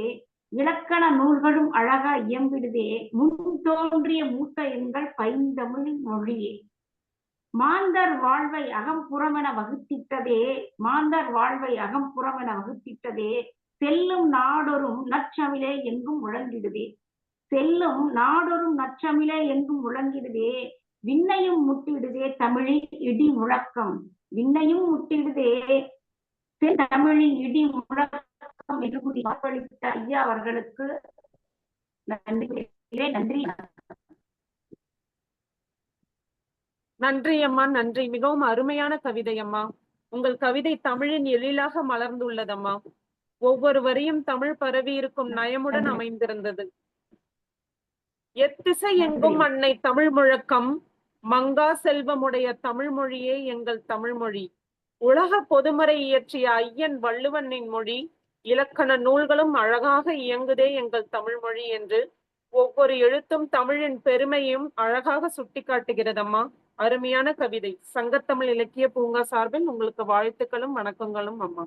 இலக்கண நூல்களும் அழகா இயம்பிடுதே. முன் தோன்றிய மூத்த எங்கள் பைந்தமிழின் மொழியே. மாந்தர் வாழ்வை அகம்புறமென வகுத்திட்டதே, மாந்தர் வாழ்வை அகம்புறமென வகுத்திட்டதே. செல்லும் நாடொரும் நற்றமிழே எங்கும் முழங்கிடுதே, செல்லும் நாடொரும் நற்றமிழே எங்கும் முழங்கிடுதே. விண்ணையும் முட்டிடுதே தமிழின் இடி முழக்கம், விண்ணையும் முட்டிடுதே தமிழின் இடி முழக்கம் என்று கூறி வாக்களித்த ஐயா அவர்களுக்கு நன்றி. நன்றி. நன்றி அம்மா, நன்றி. மிகவும் அருமையான கவிதை அம்மா. உங்கள் கவிதை தமிழின் எழிலாக மலர்ந்துள்ளதம்மா. ஒவ்வொரு வரியும் தமிழ் பரவி இருக்கும் நயமுடன் அமைந்திருந்தது. எத்திசை எங்கும் அன்னை தமிழ் முழக்கம், மங்கா செல்வமுடைய தமிழ் மொழியே எங்கள் தமிழ் மொழி. உலக பொதுமறை இயற்றிய ஐயன் வள்ளுவனின் மொழி, இலக்கண நூல்களும் அழகாக இயங்குதே எங்கள் தமிழ் மொழி என்று ஒவ்வொரு எழுத்தும் தமிழின் பெருமையும் அழகாக சுட்டி காட்டுகிறதம்மா. அருமையான கவிதை. சங்கத்தமிழ் இலக்கிய பூங்கா சார்பில் உங்களுக்கு வாழ்த்துக்களும் வணக்கங்களும் அம்மா.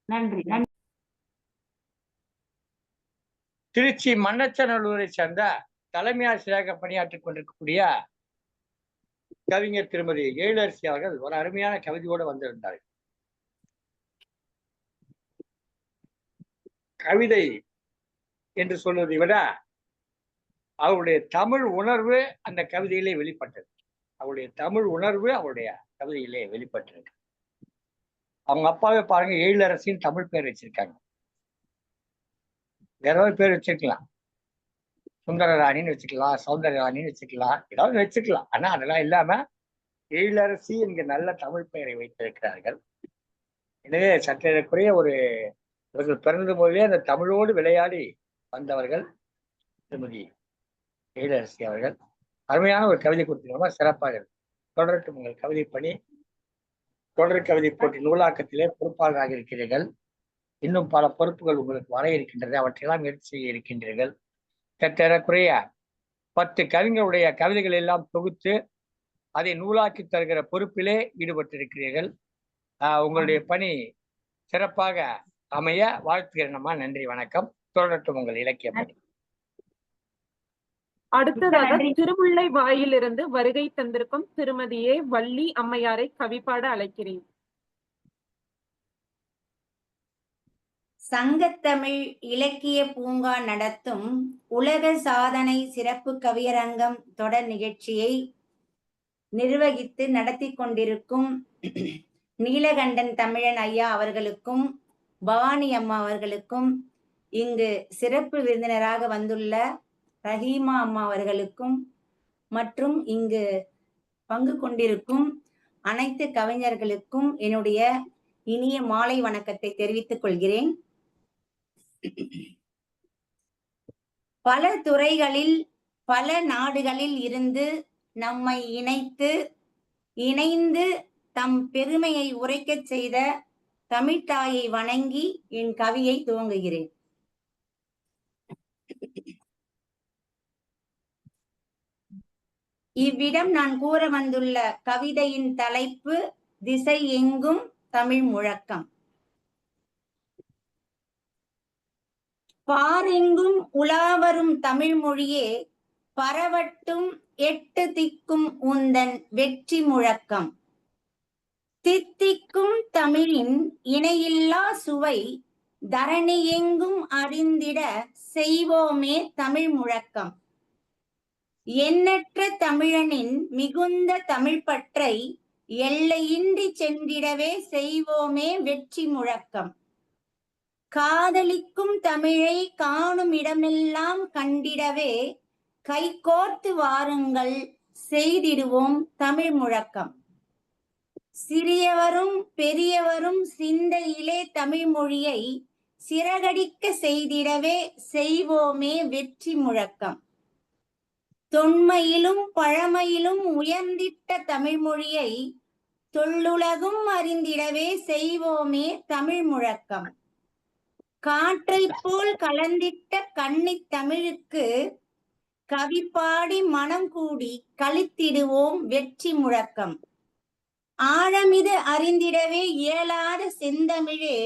நன்றி. திருச்சி மண்ணச்சநல்லூரை சேர்ந்த தலைமை ஆசிரியராக பணியாற்றிக் கொண்டிருக்கக்கூடிய கவிஞர் திருமதி எழிலரசி அவர்கள் ஒரு அருமையான கவிதையோடு வந்திருந்தார்கள். கவிதை என்று சொல்வதை விட அவருடைய தமிழ் உணர்வு அந்த கவிதையிலே வெளிப்பட்டது. அவருடைய தமிழ் உணர்வு அவருடைய கவிதையிலே வெளிப்பட்டிருக்கு. அவங்க அப்பாவே பாருங்க, எழிலரசின்னு தமிழ் பேர் வச்சிருக்காங்க. வேற ஏதாவது பேர் வச்சிருக்கலாம், சுந்தரராணின்னு வச்சுக்கலாம், சௌந்தரராணின்னு வச்சுக்கலாம், ஏதாவது வச்சுக்கலாம். ஆனா அதெல்லாம் இல்லாம எழிலரசி என்கிற நல்ல தமிழ் பெயரை வைத்திருக்கிறார்கள். எனவே சற்றேறக்குறைய இவர்கள் பிறந்த போதிலே அந்த தமிழோடு விளையாடி வந்தவர்கள் திருமதி எழிலரசி அவர்கள். அருமையான ஒரு கவிதை கொடுத்தீங்க, சிறப்பாக இருக்கு. தொடரட்டும் உங்கள் கவிதை பணி. தொடர் கவிதை போட்டி நூலாக்கத்திலே பொறுப்பாளராக இருக்கிறீர்கள். இன்னும் பல பொறுப்புகள் உங்களுக்கு வர இருக்கின்றது. அவற்றையெல்லாம் எடுத்து செய்ய இருக்கின்றீர்கள். சற்றேறக்குறைய 10 கவிஞருடைய கவிதைகள் எல்லாம் தொகுத்து அதை நூலாக்கி தருகிற பொறுப்பிலே ஈடுபட்டிருக்கிறீர்கள். உங்களுடைய பணி சிறப்பாக அமைய வாழ்த்துகிறேன்மா. நன்றி, வணக்கம். தொடரட்டும் உங்கள் இலக்கிய பணி. அடுத்ததாக திருமுல்லை வாயிலிருந்து வருகை தந்திருக்கும் திருமதியே வள்ளி அம்மையாரை கவிபாட அழைக்கிறேன். சங்கத்தமிழ் இலக்கிய பூங்கா நடத்தும் உலக சாதனை சிறப்பு கவியரங்கம் தொடர் நிகழ்ச்சியை நிர்வகித்து நடத்தி கொண்டிருக்கும் நீலகண்டன் தமிழன் ஐயா அவர்களுக்கும் பவானி அம்மா அவர்களுக்கும் இங்கு சிறப்பு விருந்தினராக வந்துள்ள ரஹீமா அம்மா அவர்களுக்கும் மற்றும் இங்கு பங்கு கொண்டிருக்கும் அனைத்து கவிஞர்களுக்கும் என்னுடைய இனிய மாலை வணக்கத்தை தெரிவித்துக் கொள்கிறேன். பல துறைகளில் பல நாடுகளில் இருந்து நம்மை இணைந்து தம் பெருமையை உரைக்கச் செய்த தமிழ்த்தாயை வணங்கி என் கவியை துவங்குகிறேன். இவ்விடம் நான் கூற வந்துள்ள கவிதையின் தலைப்பு திசை எங்கும் தமிழ் முழக்கம். பாரெங்கும் உலாவரும் தமிழ் மொழியே பரவட்டும் 8 திக்கும் உந்தன் வெற்றி முழக்கம். தித்திக்கும் தமிழின் இணையில்லா சுவை தரணி எங்கும் அறிந்திட செய்வோமே தமிழ் முழக்கம். எண்ணற்ற தமிழனின் மிகுந்த தமிழ் பற்றை எல்லையின்றி சென்றிடவே செய்வோமே வெற்றி முழக்கம். காதலிக்கும் தமிழை காணும் இடமெல்லாம் கண்டிடவே கைகோர்த்து வாருங்கள் செய்திடுவோம் தமிழ் முழக்கம். சிறியவரும் பெரியவரும் சிந்தையிலே தமிழ் மொழியை சிறகடிக்க செய்திடவே செய்வோமே வெற்றி முழக்கம். தொன்மையிலும் பழமையிலும் உயர்ந்திட்ட தமிழ் மொழியை தொல்லுலகும் அறிந்திடவே செய்வோமே தமிழ் முழக்கம். காற்றை போல் கலந்திட்ட கன்னித் தமிழுக்கு கவி பாடி மனம் கூடி களித்திடுவோம் வெற்றி முழக்கம். ஆழமிது அறிந்திடவே இயலாத செந்தமிழே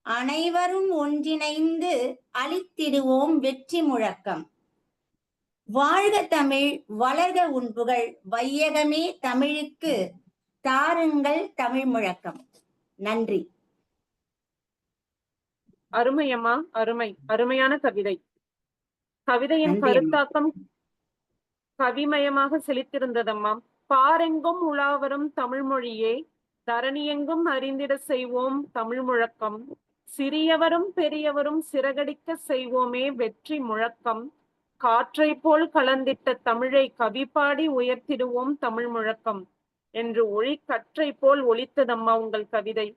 அனைவரும் ஒன்றிணைந்து அளித்திடுவோம் வெற்றி முழக்கம். வாழ்க தமிழ், வளர்க உன் புகழ், வையகமே தமிழுக்கு தாருங்கள் தமிழ் முழக்கம். நன்றி. அருமையம்மா, அருமையான கவிதை. கவிதையின் கருத்தாக்கம் கவிமயமாக செழித்திருந்ததம்மா. பாரெங்கும் உலாவரும் தமிழ் மொழியே தரணியெங்கும் அறிந்திட செய்வோம் தமிழ் முழக்கம். சிறியவரும் பெரியவரும் சிறகடிக்க செய்வோமே வெற்றி முழக்கம். காற்றை போல் கலந்திட்ட தமிழை கவி பாடி உயர்த்திடுவோம் தமிழ் முழக்கம் என்று ஒளி கற்றை போல் ஒலித்ததம்மா உங்கள் கவிதை.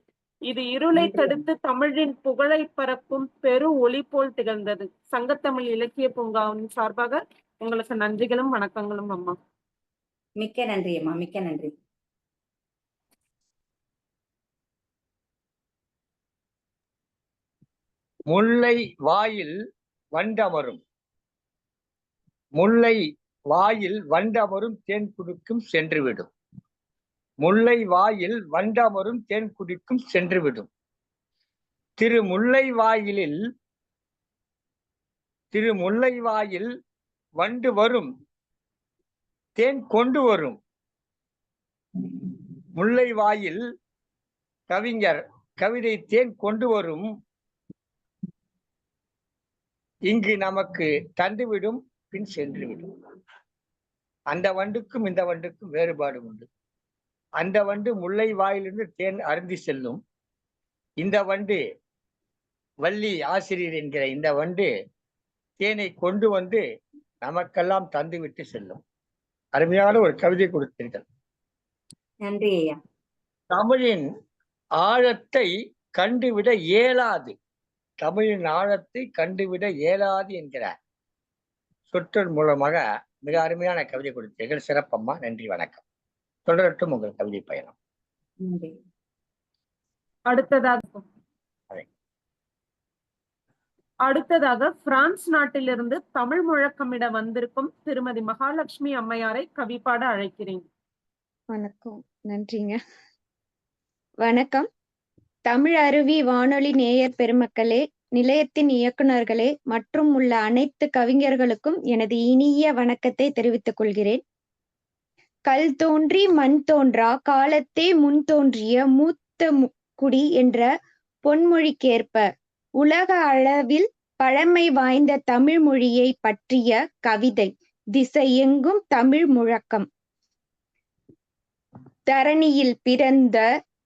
இது இருளை தடுத்து தமிழின் புகழை பரப்பும் பெரு ஒளி போல் திகழ்ந்தது. சங்கத்தமிழ் இலக்கிய பூங்காவின் சார்பாக உங்களுக்கு நன்றிகளும் வணக்கங்களும் அம்மா. மிக்க நன்றி அம்மா, மிக்க நன்றி. முல்லை வாயில் வண்டமரும், முல்லை வாயில் வண்டமரும் தேன் குடிக்கும் சென்றுவிடும். முல்லை வாயில் வண்டமரும் தேன் குடிக்கும் சென்றுவிடும். திருமுல்லை வாயில் வண்டு வரும் தேன் கொண்டு வரும். முல்லை வாயில் கவிஞர் கவிதை தேன் கொண்டு வரும். இங்கு நமக்கு தந்துவிடும் பின் சென்றுவிடும். அந்த வண்டுக்கும் இந்த வண்டுக்கும் வேறுபாடு உண்டு. அந்த வண்டு முல்லை வாயிலிருந்து தேன் அருந்தி செல்லும். இந்த வண்டு வள்ளி ஆசிரியர் என்கிற இந்த வண்டு தேனை கொண்டு வந்து நமக்கெல்லாம் தந்துவிட்டு செல்லும். அருமையான ஒரு கவிதை கொடுத்தீர்கள். நன்றி ஐயா. தமிழின் ஆழத்தை கண்டுவிட இயலாது, தமிழின் ஆழத்தை கண்டுவிட இயலாது என்கிறார் சொற்றொடர் மூலமாக மிக அருமையான கவிதை கொடுத்தீர்கள். சிறப்பம்மா, நன்றி, வணக்கம். தொடரட்டும் உங்கள் கவிதை பயணம். நன்றி. அடுத்ததாக பிரான்ஸ் நாட்டிலிருந்து தமிழ் முழக்கமிட வந்திருக்கும் திருமதி மகாலட்சுமி அம்மையாரை கவிப்பாட அழைக்கிறேன். வணக்கம், நன்றிங்க. வணக்கம். தமிழ் அருவி வானொலி நேயர் பெருமக்களே, நிலையத்தின் இயக்குநர்களே மற்றும் உள்ள அனைத்து கவிஞர்களுக்கும் எனது இனிய வணக்கத்தை தெரிவித்துக் கொள்கிறேன். கல் தோன்றி மண் தோன்றா காலத்தே முன் தோன்றிய மூத்த குடி என்ற பொன்மொழிக்கேற்ப உலக அளவில் பழமை வாய்ந்த தமிழ் மொழியை பற்றிய கவிதை. திசையெங்கும் தமிழ் முழக்கம். தரணியில் பிறந்த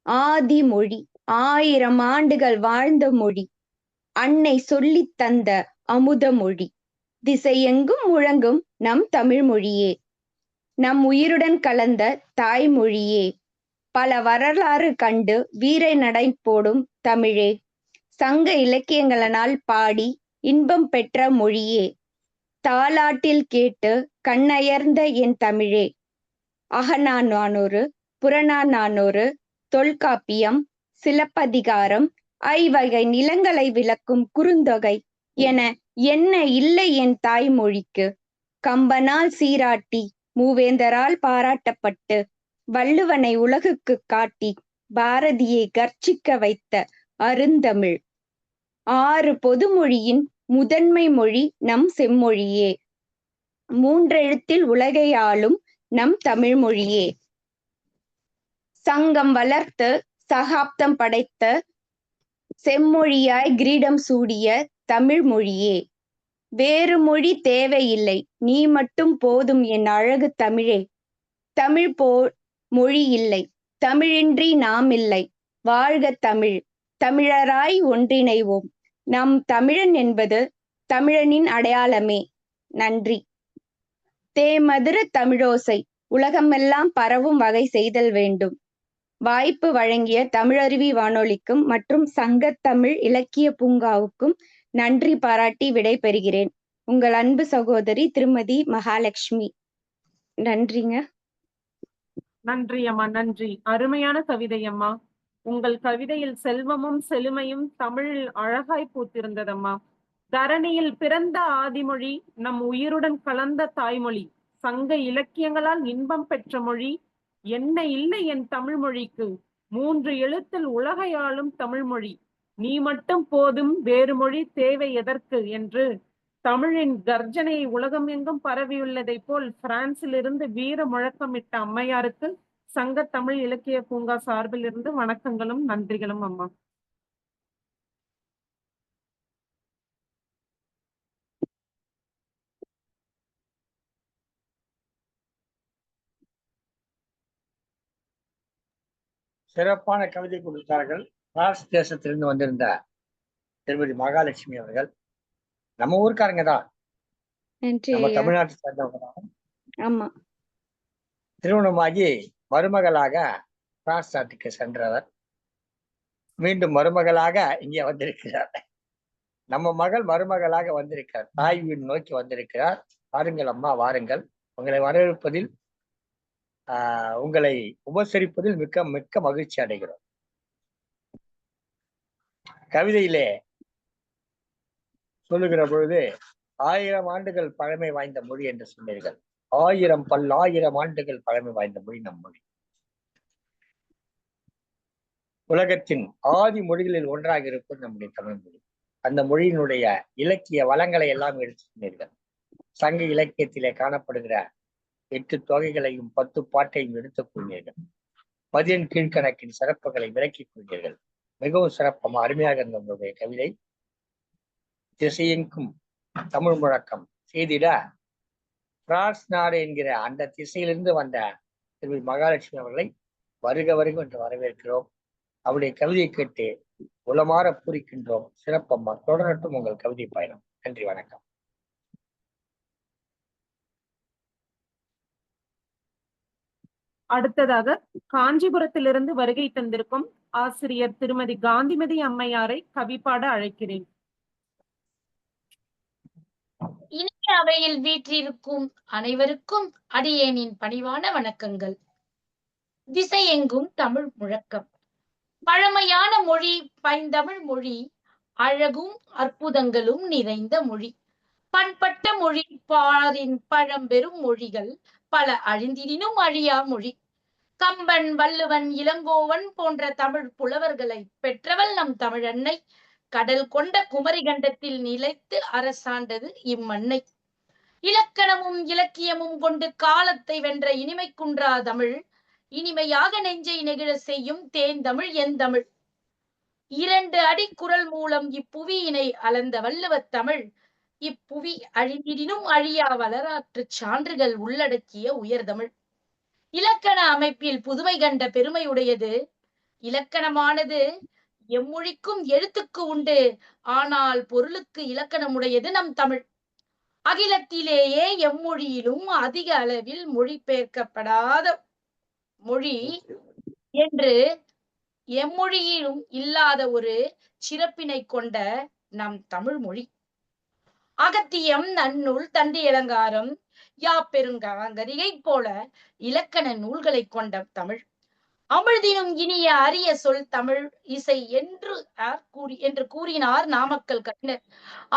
ஆதி மொழி, 1000 ஆண்டுகள் வாழ்ந்த மொழி, அன்னை சொல்லித் தந்த அமுத மொழி. திசையெங்கும் முழங்கும் நம் தமிழ் மொழியே, நம் உயிருடன் கலந்த தாய்மொழியே. பல வரலாறு கண்டு வீர நடை போடும் தமிழே, சங்க இலக்கியங்களால் பாடி இன்பம் பெற்ற மொழியே. தாலாட்டில் கேட்டு கண்ணயர்ந்த என் தமிழே. அகநானூறு, புறநானூறு, தொல்காப்பியம், சிலப்பதிகாரம், ஐவகை நிலங்களை விளக்கும் குறுந்தொகை என என்ன இல்லை என் தாய்மொழிக்கு. கம்பனால் சீராட்டி மூவேந்தரால் பாராட்டப்பட்டு வள்ளுவனை உலகுக்கு காட்டி பாரதியை கர்ச்சிக்க வைத்த அருந்தமிழ். 6 பொதுமொழியின் முதன்மை மொழி நம் செம்மொழியே. 3 எழுத்தில் உலகை ஆளும் நம் தமிழ் மொழியே. சங்கம் வளர்த்து சகாப்தம் படைத்த செம்மொழியாய் கிரீடம் சூடிய தமிழ் மொழியே. வேறு மொழி தேவையில்லை, நீ மட்டும் போதும் என் அழகு தமிழே. தமிழ் போல் மொழி இல்லை, தமிழின்றி நாம் இல்லை. வாழ்க தமிழ், தமிழராய் ஒன்றிணைவோம். நம் தமிழன் என்பது தமிழனின் அடையாளமே. நன்றி. தேமதுர தமிழோசை உலகமெல்லாம் பரவும் வகை செய்தல் வேண்டும். வாய்ப்பு வழங்கிய தமிழருவி வானொலிக்கும் மற்றும் சங்கத்தமிழ் இலக்கிய பூங்காவுக்கும் நன்றி பாராட்டி விடை பெறுகிறேன். உங்கள் அன்பு சகோதரி திருமதி மகாலட்சுமி. நன்றிங்க. நன்றி அம்மா, நன்றி. அருமையான கவிதை அம்மா. உங்கள் கவிதையில் செல்வமும் செழுமையும் தமிழில் அழகாய் பூத்திருந்ததம்மா. தரணியில் பிறந்த ஆதிமொழி, நம் உயிருடன் கலந்த தாய்மொழி, சங்க இலக்கியங்களால் இன்பம் பெற்ற மொழி, என்ன இல்லை என் தமிழ் மொழிக்கு. 3 எழுத்தில் உலகை ஆளும் தமிழ் மொழி, நீ மட்டும் போதும் வேறு மொழி தேவை எதற்கு என்று தமிழின் கர்ஜனையை உலகம் எங்கும் பரவியுள்ளதை போல் பிரான்சிலிருந்து வீர முழக்கமிட்ட அம்மையாருக்கு சங்க தமிழ் இலக்கிய பூங்கா சார்பில் இருந்து வணக்கங்களும் நன்றிகளும் அம்மா. சிறப்பான கவிதை கொடுத்தார்கள். பிரான்ஸ் தேசத்திலிருந்து வந்திருந்த திருமதி மகாலட்சுமி அவர்கள். நம்ம ஊருக்காரங்க தான், நம்ம தமிழ்நாட்டை சேர்ந்தவங்க தான். ஆமா. திருமணமாகி மருமகளாக பிரான்ஸ் நாட்டுக்கு சென்றவர் மீண்டும் மருமகளாக இங்கே வந்திருக்கிறார். நம்ம மகள் மருமகளாக வந்திருக்கிறார், தாய் வீடு நோக்கி வந்திருக்கிறார். வாருங்கள் அம்மா, வாருங்கள். உங்களை வரவேற்பதில் உங்களை உபசரிப்பதில் மிக்க மிக்க மகிழ்ச்சி அடைகிறோம். கவிதையிலே சொல்லுகிற பொழுது 1000 ஆண்டுகள் பழமை வாய்ந்த மொழி என்று சொன்னீர்கள். 1000 பல்லாயிரம் ஆண்டுகள் பழமை வாய்ந்த மொழி நம் மொழி. உலகத்தின் ஆதி மொழிகளில் ஒன்றாக இருப்பது நம்முடைய தமிழ் மொழி. அந்த மொழியினுடைய இலக்கிய வளங்களை எல்லாம் எடுத்து சொன்னீர்கள். சங்க இலக்கியத்திலே காணப்படுகிற 8 தொகைகளையும் 10 பாட்டையும் எடுத்துக் கொள்வீர்கள். 10 கீழ்கணக்கின் சிறப்புகளை விளக்கிக் கொள்வீர்கள். மிகவும் சிறப்பமா அருமையாக இருந்த உங்களுடைய கவிதை. திசையெங்கும் தமிழ் முழக்கம் செய்திட பிரான்ஸ் நாடு என்கிற அந்த திசையிலிருந்து வந்த திருமதி மகாலட்சுமி அவர்களை வருக வருக என்று வரவேற்கிறோம். அவருடைய கவிதையை கேட்டு உளமாற பூரிக்கின்றோம். சிறப்பம்மா, தொடரட்டும் உங்கள் கவிதை பயணம். நன்றி, வணக்கம். அடுத்ததாக காஞ்சிபுரத்திலிருந்து வருகை தந்திருக்கும் ஆசிரியர் திருமதி காந்திமதி அம்மையாரை கவிப்பாட அழைக்கிறேன். இனிய அவையில் வீற்றிருக்கும் அனைவருக்கும் அடியேனின் பணிவான வணக்கங்கள். திசையெங்கும் தமிழ் முழக்கம். பழமையான மொழி பைந்தமிழ் மொழி, அழகும் அற்புதங்களும் நிறைந்த மொழி. பண்பட்ட மொழி, பாரின் பழம்பெரும் மொழிகள் பல அழிந்திடினும் அழியா மொழி. கம்பன், வள்ளுவன், இளங்கோவன் போன்ற தமிழ் புலவர்களை பெற்றவள் நம் தமிழன்னை. கடல் கொண்ட குமரிகண்டத்தில் நிலைத்து அரசாண்டது இம்மண்ணை. இலக்கணமும் இலக்கியமும் கொண்டு காலத்தை வென்ற இனிமை குன்றா தமிழ், இனிமையாக நெஞ்சை நெகிழ செய்யும் தேன் தமிழ் என் தமிழ். 2 அடி குரல் மூலம் இப்புவியினை அளந்த வள்ளுவத் தமிழ் இப்புவி அழிந்திடினும் அழியா வரலாற்றுச் சான்றுகள் உள்ளடக்கிய உயர்தமிழ். இலக்கண அமைப்பில் புதுமை கண்ட பெருமையுடையது. இலக்கணமானது எம்மொழிக்கும் எழுத்துக்கு உண்டு, ஆனால் பொருளுக்கு இலக்கணமுடையது நம் தமிழ். அகிலத்திலேயே எம்மொழியிலும் அதிக அளவில் மொழிபெயர்க்கப்படாத மொழி என்று எம்மொழியிலும் இல்லாத ஒரு சிறப்பினை கொண்ட நம் தமிழ் மொழி. அகத்தியம், நன்னூல், தண்டி அலங்காரம், யாப்பெருங்கரிகை போல இலக்கண நூல்களை கொண்ட தமிழ். அமிழ்தினும் இனிய அரிய சொல் தமிழ் இசை என்று கூறினார் நாமக்கல் கவிஞர்.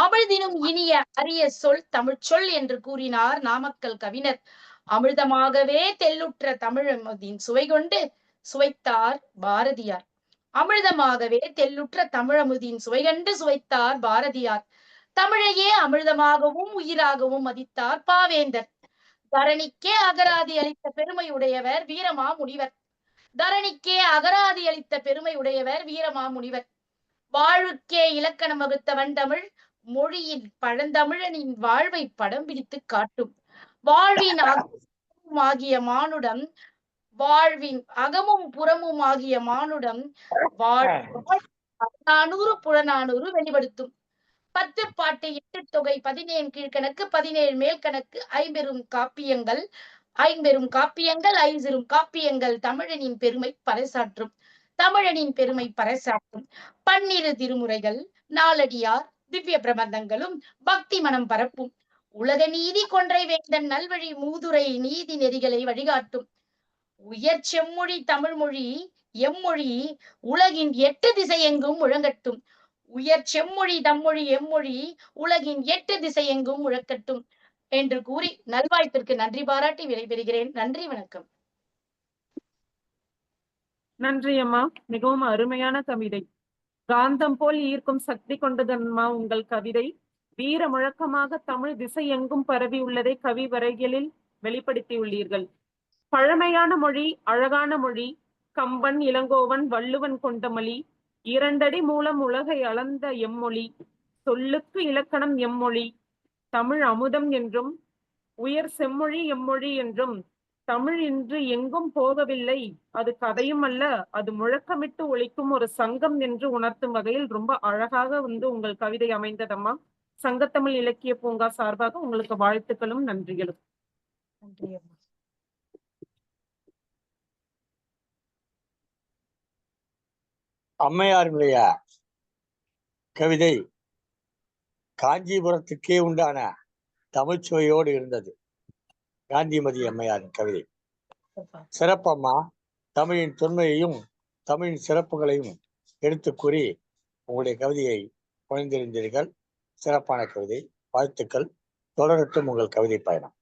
அமிழ்தினும் இனிய அரிய சொல் தமிழ் சொல் என்று கூறினார் நாமக்கல் கவிஞர். அமிழ்தமாகவே தெல்லுற்ற தமிழமுதின் சுவை கொண்டு சுவைத்தார் பாரதியார். அமிழ்தமாகவே தெல்லுற்ற தமிழமுதின் சுவை கண்டு சுவைத்தார் பாரதியார். தமிழையே அமிழ்தமாகவும் உயிராகவும் மதித்தார் பாவேந்தர். தரணிக்கே அகராதி அளித்த பெருமையுடையவர் வீரமாமுனிவர். தரணிக்கே அகராதி அளித்த பெருமையுடையவர் வீரமாமுனிவர். வாழ்வுக்கே இலக்கணம் வகுத்த வண்டமிழ் மொழியின் பழந்தமிழனின் வாழ்வை படம் பிடித்து காட்டும். வாழ்வின் ஆகிய மானுடம் வாழ்வின் அகமும் புறமும் ஆகிய மானுடம் 400 புறநானூறு வெளிப்படுத்தும். 10 பாட்டு 8 தொகை 17 கீழ்கணக்கு 17 மேல்கணக்கு 50 காப்பியங்கள் 50 காப்பியங்கள் தமிழனின் பெருமை பறைசாற்றும். தமிழனின் பெருமை பறைசாற்றும் 12 திருமுறைகள், நாலடியார், திவ்ய பிரபந்தங்களும் பக்தி மனம் பரப்பும். உலக நீதி கொன்றை வேந்தன் நல்வழி மூதுரை நீதி நெறிகளை வழிகாட்டும். உயர் செம்மொழி தமிழ்மொழி எம்மொழி உலகின் 8 திசையெங்கும் முழங்கட்டும். உயர் செம்மொழி தம்மொழி எம்மொழி உலகின் 8 திசையெங்கும் முழக்கட்டும் என்று கூறி நல்வாய்ப்பிற்கு நன்றி பாராட்டி விடைபெறுகிறேன். நன்றி, வணக்கம். நன்றி அம்மா, மிகவும் அருமையான கவிதை. காந்தம் போல் ஈர்க்கும் சக்தி கொண்டதம்மா உங்கள் கவிதை. வீர முழக்கமாக தமிழ் திசை எங்கும் பரவி உள்ளதை கவி வரைகளில் வெளிப்படுத்தியுள்ளீர்கள். பழமையான மொழி, அழகான மொழி, கம்பன், இளங்கோவன், வள்ளுவன் கொண்ட மொழி, 2 அடி மூலம் உலகை அளந்த எம்மொழி, சொல்லுக்கு இலக்கணம் எம்மொழி, தமிழ் அமுதம் என்றும் உயர் செம்மொழி எம்மொழி என்றும், தமிழ் இன்று எங்கும் போகவில்லை, அது கதையும் அல்ல, அது முழக்கமிட்டு ஒலிக்கும் ஒரு சங்கம் என்று உணர்த்தும் வகையில் ரொம்ப அழகாக உங்கள் கவிதை அமைந்ததம்மா. சங்கத்தமிழ் இலக்கிய பூங்கா சார்பாக உங்களுக்கு வாழ்த்துக்களும் நன்றிகளும். நன்றி அம்மா. அம்மையாருடைய கவிதை காஞ்சிபுரத்துக்கே உண்டான தமிழ்ச்சுவையோடு இருந்தது. காந்திமதி அம்மையாரின் கவிதை சிறப்பம்மா. தமிழின் தொன்மையையும் தமிழின் சிறப்புகளையும் எடுத்து கூறி உங்களுடைய கவிதையை புனைந்திருந்தீர்கள். சிறப்பான கவிதை, வாழ்த்துக்கள். தொடரட்டும் உங்கள் கவிதை பயணம்.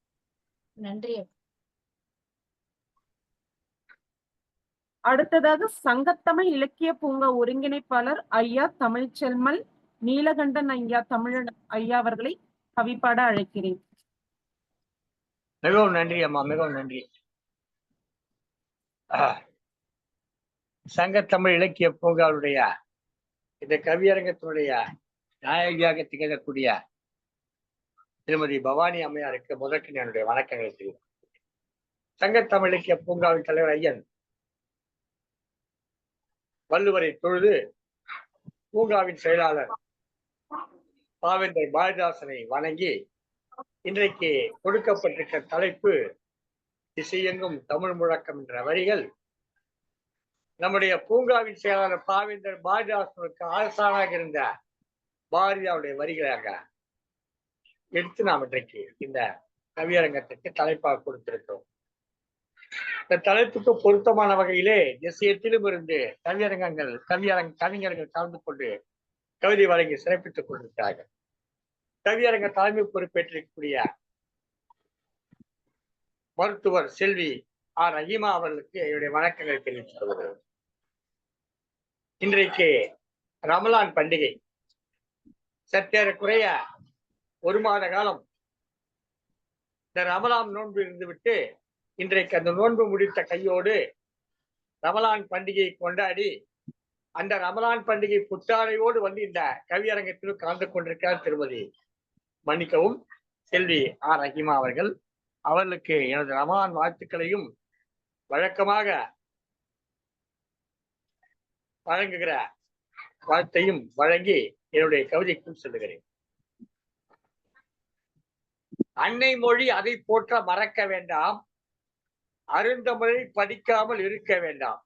நன்றி. அடுத்ததாக சங்கத்தமிழ் இலக்கிய பூங்கா ஒருங்கிணைப்பாளர் ஐயா தமிழ்ச்செல்மல் நீலகண்டன் ஐயா தமிழன் ஐயா அவர்களை கவிப்பாட அழைக்கிறேன். மிகவும் நன்றி அம்மா, மிகவும் நன்றி. சங்கத்தமிழ் இலக்கிய பூங்காவுடைய இந்த கவியரங்கத்தினுடைய நாயகியாக திகழக்கூடிய திருமதி பவானி அம்மையாருக்கு முதற்கு என்னுடைய வணக்கங்களை தெரிவிக்கிறேன். சங்கத்தமிழ் இலக்கிய பூங்காவின் தலைவர் ஐயன் வள்ளுவரை தொழுது பூங்காவின் செயலாளர் பாவேந்தர் பாரதிதாசனை வணங்கி இன்றைக்கு கொடுக்கப்பட்டிருக்கிற தலைப்பு திசையெங்கும் தமிழ் முழக்கம் என்ற வரிகள் நம்முடைய பூங்காவின் செயலாளர் பாவேந்தர் பாரதிதாசனுக்கு ஆசானாக இருந்த பாரதியாருடைய வரிகளாக எடுத்து நாம் இன்றைக்கு இந்த கவியரங்கத்திற்கு தலைப்பாக கொடுத்திருக்கிறோம். இந்த தலைப்புக்கு பொருத்தமான வகையிலே தேசியத்திலும் இருந்து கவிஞர்கள் கலந்து கொண்டு கவிதை வழங்கி சிறப்பித்துக் கொண்டிருக்கிறார்கள். கவியரங்க தலைமை பொறுப்பேற்றிருக்கக்கூடிய மருத்துவர் செல்வி ஆர் ரஹீமா அவர்களுக்கு என்னுடைய வணக்கங்களை தெரிவித்துக் கொள்கிறேன். இன்றைக்கு ரமலான் பண்டிகை சற்றேறக்குறைய 1 மாத காலம் இந்த ரமலான் நோன்பு இருந்துவிட்டு இன்றைக்கு அந்த நோன்பு முடித்த கையோடு ரமலான் பண்டிகையை கொண்டாடி அந்த ரமலான் பண்டிகை புத்தாடையோடு வந்து இந்த கவியரங்கத்தில் கலந்து கொண்டிருக்கிறார் திருமதி மன்னிக்கவும் செல்வி ஆர் ரஹீமா அவர்கள். அவர்களுக்கு எனது ரமலான் வாழ்த்துக்களையும் வழக்கமாக வழங்குகிற வாழ்த்தையும் வழங்கி என்னுடைய கவிதைக்கும் சொல்லுகிறேன். அன்னை மொழி அதை போற்ற மறக்க வேண்டாம், அருந்தமிழை படிக்காமல் இருக்க வேண்டாம்,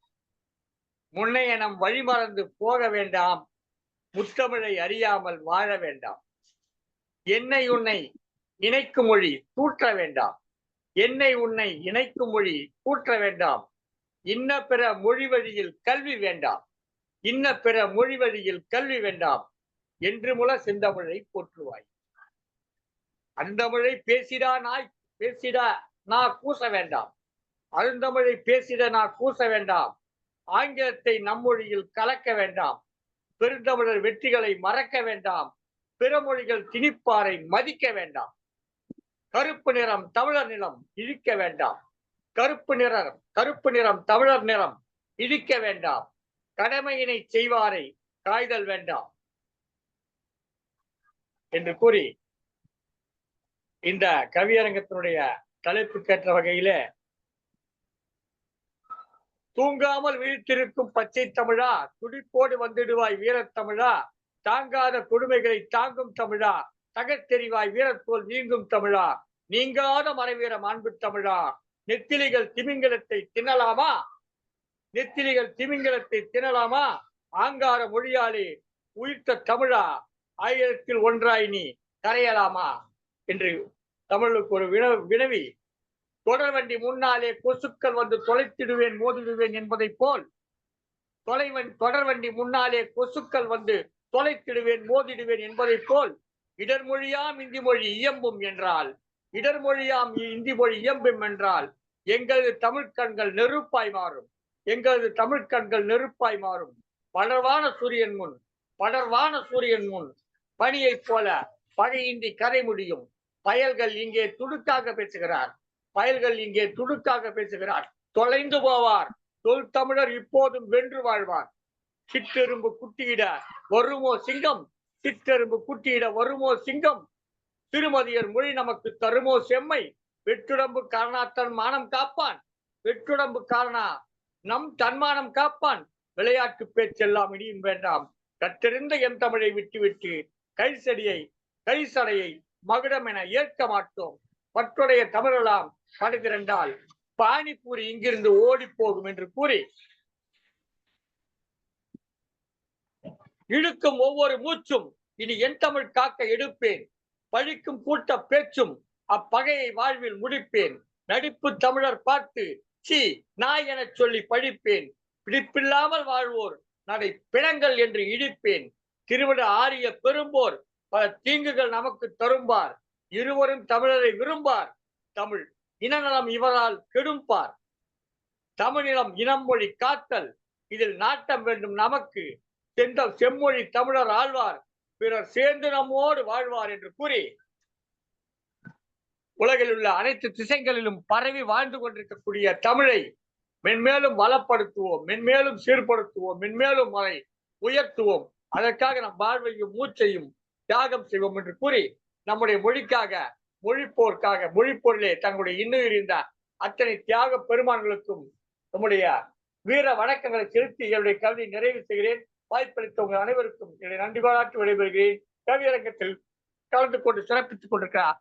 முன்னைய நம் வழிமறந்து போக வேண்டாம், முத்தமிழை அறியாமல் வாழ வேண்டாம், என்னை உன்னை இணைக்கும் மொழி தூற்ற வேண்டாம், என்னை உன்னை இணைக்கும் மொழி தூற்ற வேண்டாம், இன்ன பிற மொழி வழியில் கல்வி வேண்டாம், இன்ன பிற மொழி வழியில் கல்வி வேண்டாம், என்று முல செந்தமிழை போற்றுவாய், அந்தமிழை பேசிடா நான் கூச வேண்டாம், அருந்தமிழை பேசிட நான் கூச வேண்டாம், ஆங்கிலத்தை நம்மொழியில் கலக்க வேண்டாம், பெருந்தமிழர் வெற்றிகளை மறக்க வேண்டாம், பிற மொழிகள் திணிப்பாரை மதிக்க வேண்டாம், கருப்பு நிறம் தமிழர் நிலம் இழிக்க வேண்டாம், கருப்பு நிறம் தமிழர் நிறம் இழிக்க வேண்டாம், கடமையினை செய்வாரை காய்தல் வேண்டாம் என்று கூறி இந்த கவியரங்கத்தினுடைய தலைப்புக்கேற்ற வகையில தூங்காமல் விழித்திருக்கும் பச்சை தமிழா, துடிப்போடு வந்துடுவாய் வீரத்தமிழா, தாங்காத கொடுமைகளை தாங்கும் தமிழா, தகத்தெறிவாய் வீரத்தோல் நீங்கும் தமிழா, நீங்காத மறைவீர மாண்பு தமிழா, நெத்திலிகள் திமிங்கலத்தை தின்னலாமா, நெத்திலிகள் திமிங்கலத்தை தின்னலாமா, ஆங்கார மொழியாலே உயிர்த்த தமிழா, ஆயிரத்தில் ஒன்றாய் நீ கரையலாமா என்று தமிழுக்கு ஒரு வினவி, தொடர்வண்டி முன்னாலே கொசுக்கள் வந்து தொலைத்திடுவேன் மோதிடுவேன் என்பதை போல், தொடர்வண்டி முன்னாலே கொசுக்கள் வந்து தொலைத்திடுவேன் மோதிடுவேன் என்பதை போல், இடர்மொழியாம் இந்தி மொழி இயம்பும் என்றால், இடர்மொழியாம் இந்தி மொழி இயம்பும் என்றால், எங்களது தமிழ் கண்கள் நெருப்பாய் மாறும், எங்களது தமிழ் கண்கள் நெருப்பாய் மாறும், படர்வான சூரியன் முன் பனியைப் போல பகையின்றி கரை முடியும், பயல்கள் இங்கே துடுக்காக பேசுகிறார், தொலைந்து போவார் தொல் தமிழர் இப்போதும் வென்று வாழ்வார், சிற்றெரும்பு குட்டியிட வருமோ சிங்கம், திருமதியர் மொழி நமக்கு தருமோ செம்மை, வெற்றுடம்பு காரணா தன் மானம் காப்பான், வெற்றுடம்பு காரணா நம் தன்மானம் காப்பான், விளையாட்டு பேச்செல்லாம் இனியும் வேண்டாம், கற்றறிந்த என் தமிழை விட்டு கைசடையை மகுடம் என ஏற்க மாட்டோம், பற்றுடைய தமிழெல்லாம் படைதிரண்டால் பானிபூரி இங்கிருந்து ஓடி போகும் என்று கூறி, இழுக்கும் ஒவ்வொரு மூச்சும் இனி என் தமிழ் காக்க எடுப்பேன், பழிக்கும் கூட்ட பேச்சும் அப்பகையை வாழ்வில் முடிப்பேன், நடிப்பு தமிழர் பார்த்து நாய் என சொல்லி பழிப்பேன், பிடிப்பில்லாமல் வாழ்வோர் நடை பிணங்கள் என்று இடிப்பேன், திருவிட ஆரிய பெரும்போர் பல தீங்குகள் நமக்கு தரும்பார், இருவரும் தமிழரை விரும்பார், தமிழ் இனநலம் இவரால் கெடும்பார், தமிழினம் இனம் மொழி காத்தல் இதில் நாட்டம் வேண்டும் நமக்கு, செம்மொழி தமிழர் ஆழ்வார், பிறர் சேர்ந்து நம்மோடு வாழ்வார் என்று கூறி, உலகில் உள்ள அனைத்து திசைகளிலும் பரவி வாழ்ந்து கொண்டிருக்கக்கூடிய தமிழை மென்மேலும் வளப்படுத்துவோம், மென்மேலும் சீர்படுத்துவோம், மென்மேலும் அதை உயர்த்துவோம், அதற்காக நம் வாழ்வையும் மூச்சையும் தியாகம் செய்வோம் என்று கூறி, நம்முடைய மொழிக்காக மொழிப்போரிலே தங்களுடைய இன்னுயிர் இருந்த அத்தனை தியாக பெருமான்களுக்கும் நம்முடைய வீர வணக்கங்களை செலுத்தி என்னுடைய கல்வியை நிறைவு செய்கிறேன். வாய்ப்பளித்த உங்கள் அனைவருக்கும் என்னுடைய நன்றி பாராட்டி விடைபெறுகிறேன். கவியரங்கத்தில் கலந்து கொண்டு சிறப்பித்துக் கொண்டிருக்கிறார்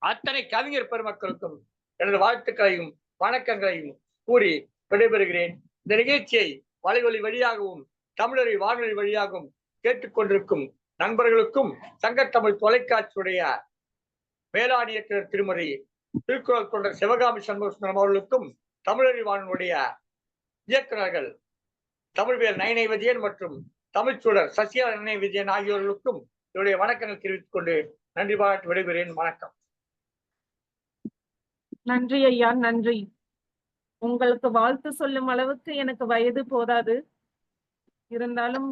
அத்தனை கவிஞர் பெருமக்களுக்கும் எனது வாழ்த்துக்களையும் வணக்கங்களையும் கூறி விடைபெறுகிறேன். இந்த நிகழ்ச்சியை வலைவழி வழியாகவும் தமிழரை வானொலி வழியாகவும் கேட்டுக்கொண்டிருக்கும் நண்பர்களுக்கும் சங்கத்தமிழ் தொலைக்காட்சியுடைய மேலாண் இயக்குனர் திருமதி திருக்குறள் தொண்டர் சிவகாமி சண்முகசுந்தரம் அவர்களுக்கும் தமிழறி வானொலியுடைய இயக்குநர்கள் தமிழ்வேல் நயனை விஜயன் மற்றும் தமிழ்ச்சூழர் சசியா நயனை விஜயன் ஆகியோர்களுக்கும் என்னுடைய வணக்கங்கள் தெரிவித்துக் கொண்டு நன்றி பாராட்டி விடைபெறுகிறேன். வணக்கம். நன்றி ஐயா, நன்றி. உங்களுக்கு வாழ்த்து சொல்லும் அளவுக்கு எனக்கு வயது போதாது. இருந்தாலும்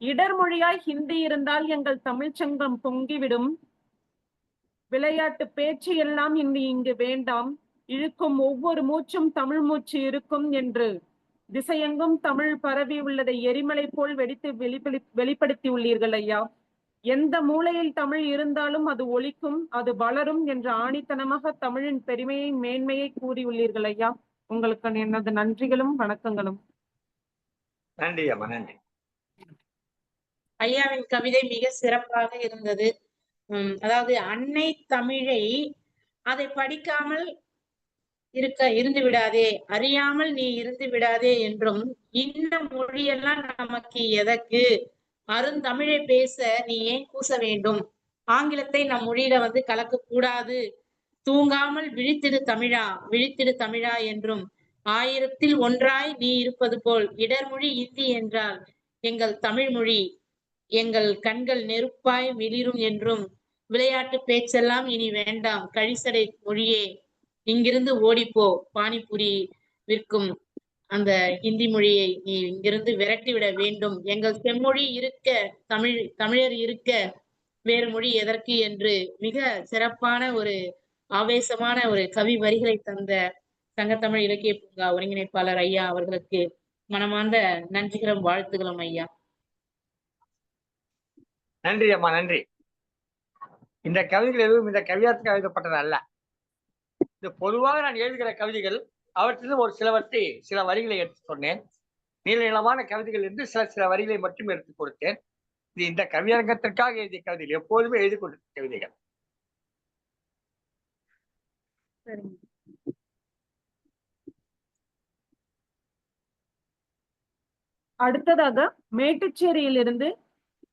இடர்மொழியாய் ஹிந்தி இருந்தால் எங்கள் தமிழ்ச்சங்கம் பொங்கிவிடும். விளையாட்டு பேச்சு எல்லாம் இங்கு வேண்டாம், இழுக்கும் ஒவ்வொரு மூச்சும் தமிழ் மூச்சு இருக்கும் என்று திசையெங்கும் தமிழ் பரவி உள்ளதை எரிமலை போல் வெடித்து வெளிப்படுத்தி உள்ளீர்கள் ஐயா. எந்த மூலையில் தமிழ் இருந்தாலும் அது ஒலிக்கும், அது வளரும் என்ற ஆணித்தனமாக தமிழின் பெருமையை மேன்மையை கூறியுள்ளீர்கள் ஐயா. உங்களுக்கு எனது நன்றிகளும் வணக்கங்களும். நன்றி அம்மா, நன்றி. ஐயாவின் கவிதை மிக சிறப்பாக இருந்தது. அதாவது அன்னை தமிழை அதை படிக்காமல் இருந்து விடாதே, அறியாமல் நீ இருந்து விடாதே என்றும், இந்த மொழியெல்லாம் நமக்கு எதற்கு, அருந்தமிழை பேச நீ ஏன் கூச வேண்டும், ஆங்கிலத்தை நம் மொழியில கலக்க கூடாது, தூங்காமல் விழித்திடு தமிழா விழித்திடு தமிழா என்றும், 1000ல் ஒன்றாய் நீ இருப்பது போல் இடர்மொழி இந்தி என்றால் எங்கள் தமிழ் மொழி எங்கள் கண்கள் நெருப்பாய் மிளிரும் என்றும், விளையாட்டு பேச்செல்லாம் இனி வேண்டாம், கழிசடை மொழியே இங்கிருந்து ஓடிப்போ, பானிபுரி விற்கும் அந்த ஹிந்தி மொழியை நீ இங்கிருந்து விரட்டிவிட வேண்டும், எங்கள் செம்மொழி இருக்க தமிழர் இருக்க வேறு மொழி எதற்கு என்று மிக சிறப்பான ஒரு ஆவேசமான ஒரு கவி வரிகளை தந்த சங்கத்தமிழ் இலக்கிய பூங்கா ஒருங்கிணைப்பாளர் ஐயா அவர்களுக்கு மனமார்ந்த நன்றிகளும் வாழ்த்துகளும் ஐயா. நன்றி அம்மா, நன்றி. இந்த கவிதைகள் எதுவும் இந்த கவியாத்துக்கு எழுதப்பட்டது அல்ல. இது பொதுவாக நான் எழுதுகிற கவிதைகள். அவற்றிலிருந்து ஒரு சில வரிகளை எடுத்து சொன்னேன். நீளமான கவிதைகள் இருந்து சில வரிகளை மட்டும் எடுத்து கொடுத்தேன். இது இந்த கவியரங்கத்திற்காக எழுதிய கவிதைகள், எப்போதுமே எழுதி கொண்டிருக்க கவிதைகள். அடுத்ததாக மேட்டுச்சேரியிலிருந்து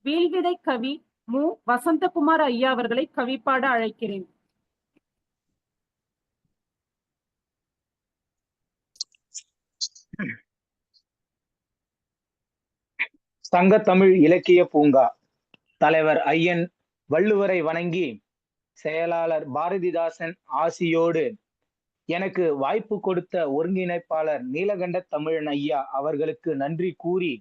வீழ்விதை கவி மு. வசந்தகுமார் ஐயா அவர்களை கவிப்பாட அழைக்கிறேன். சங்கத்தமிழ் இலக்கிய பூங்கா தலைவர் ஐயன் வள்ளுவரை வணங்கி செயலாளர் பாரதிதாசன் ஆசியோடு எனக்கு வாய்ப்பு கொடுத்த ஒருங்கிணைப்பாளர் நீலகண்ட தமிழன் ஐயா அவர்களுக்கு நன்றி கூறி,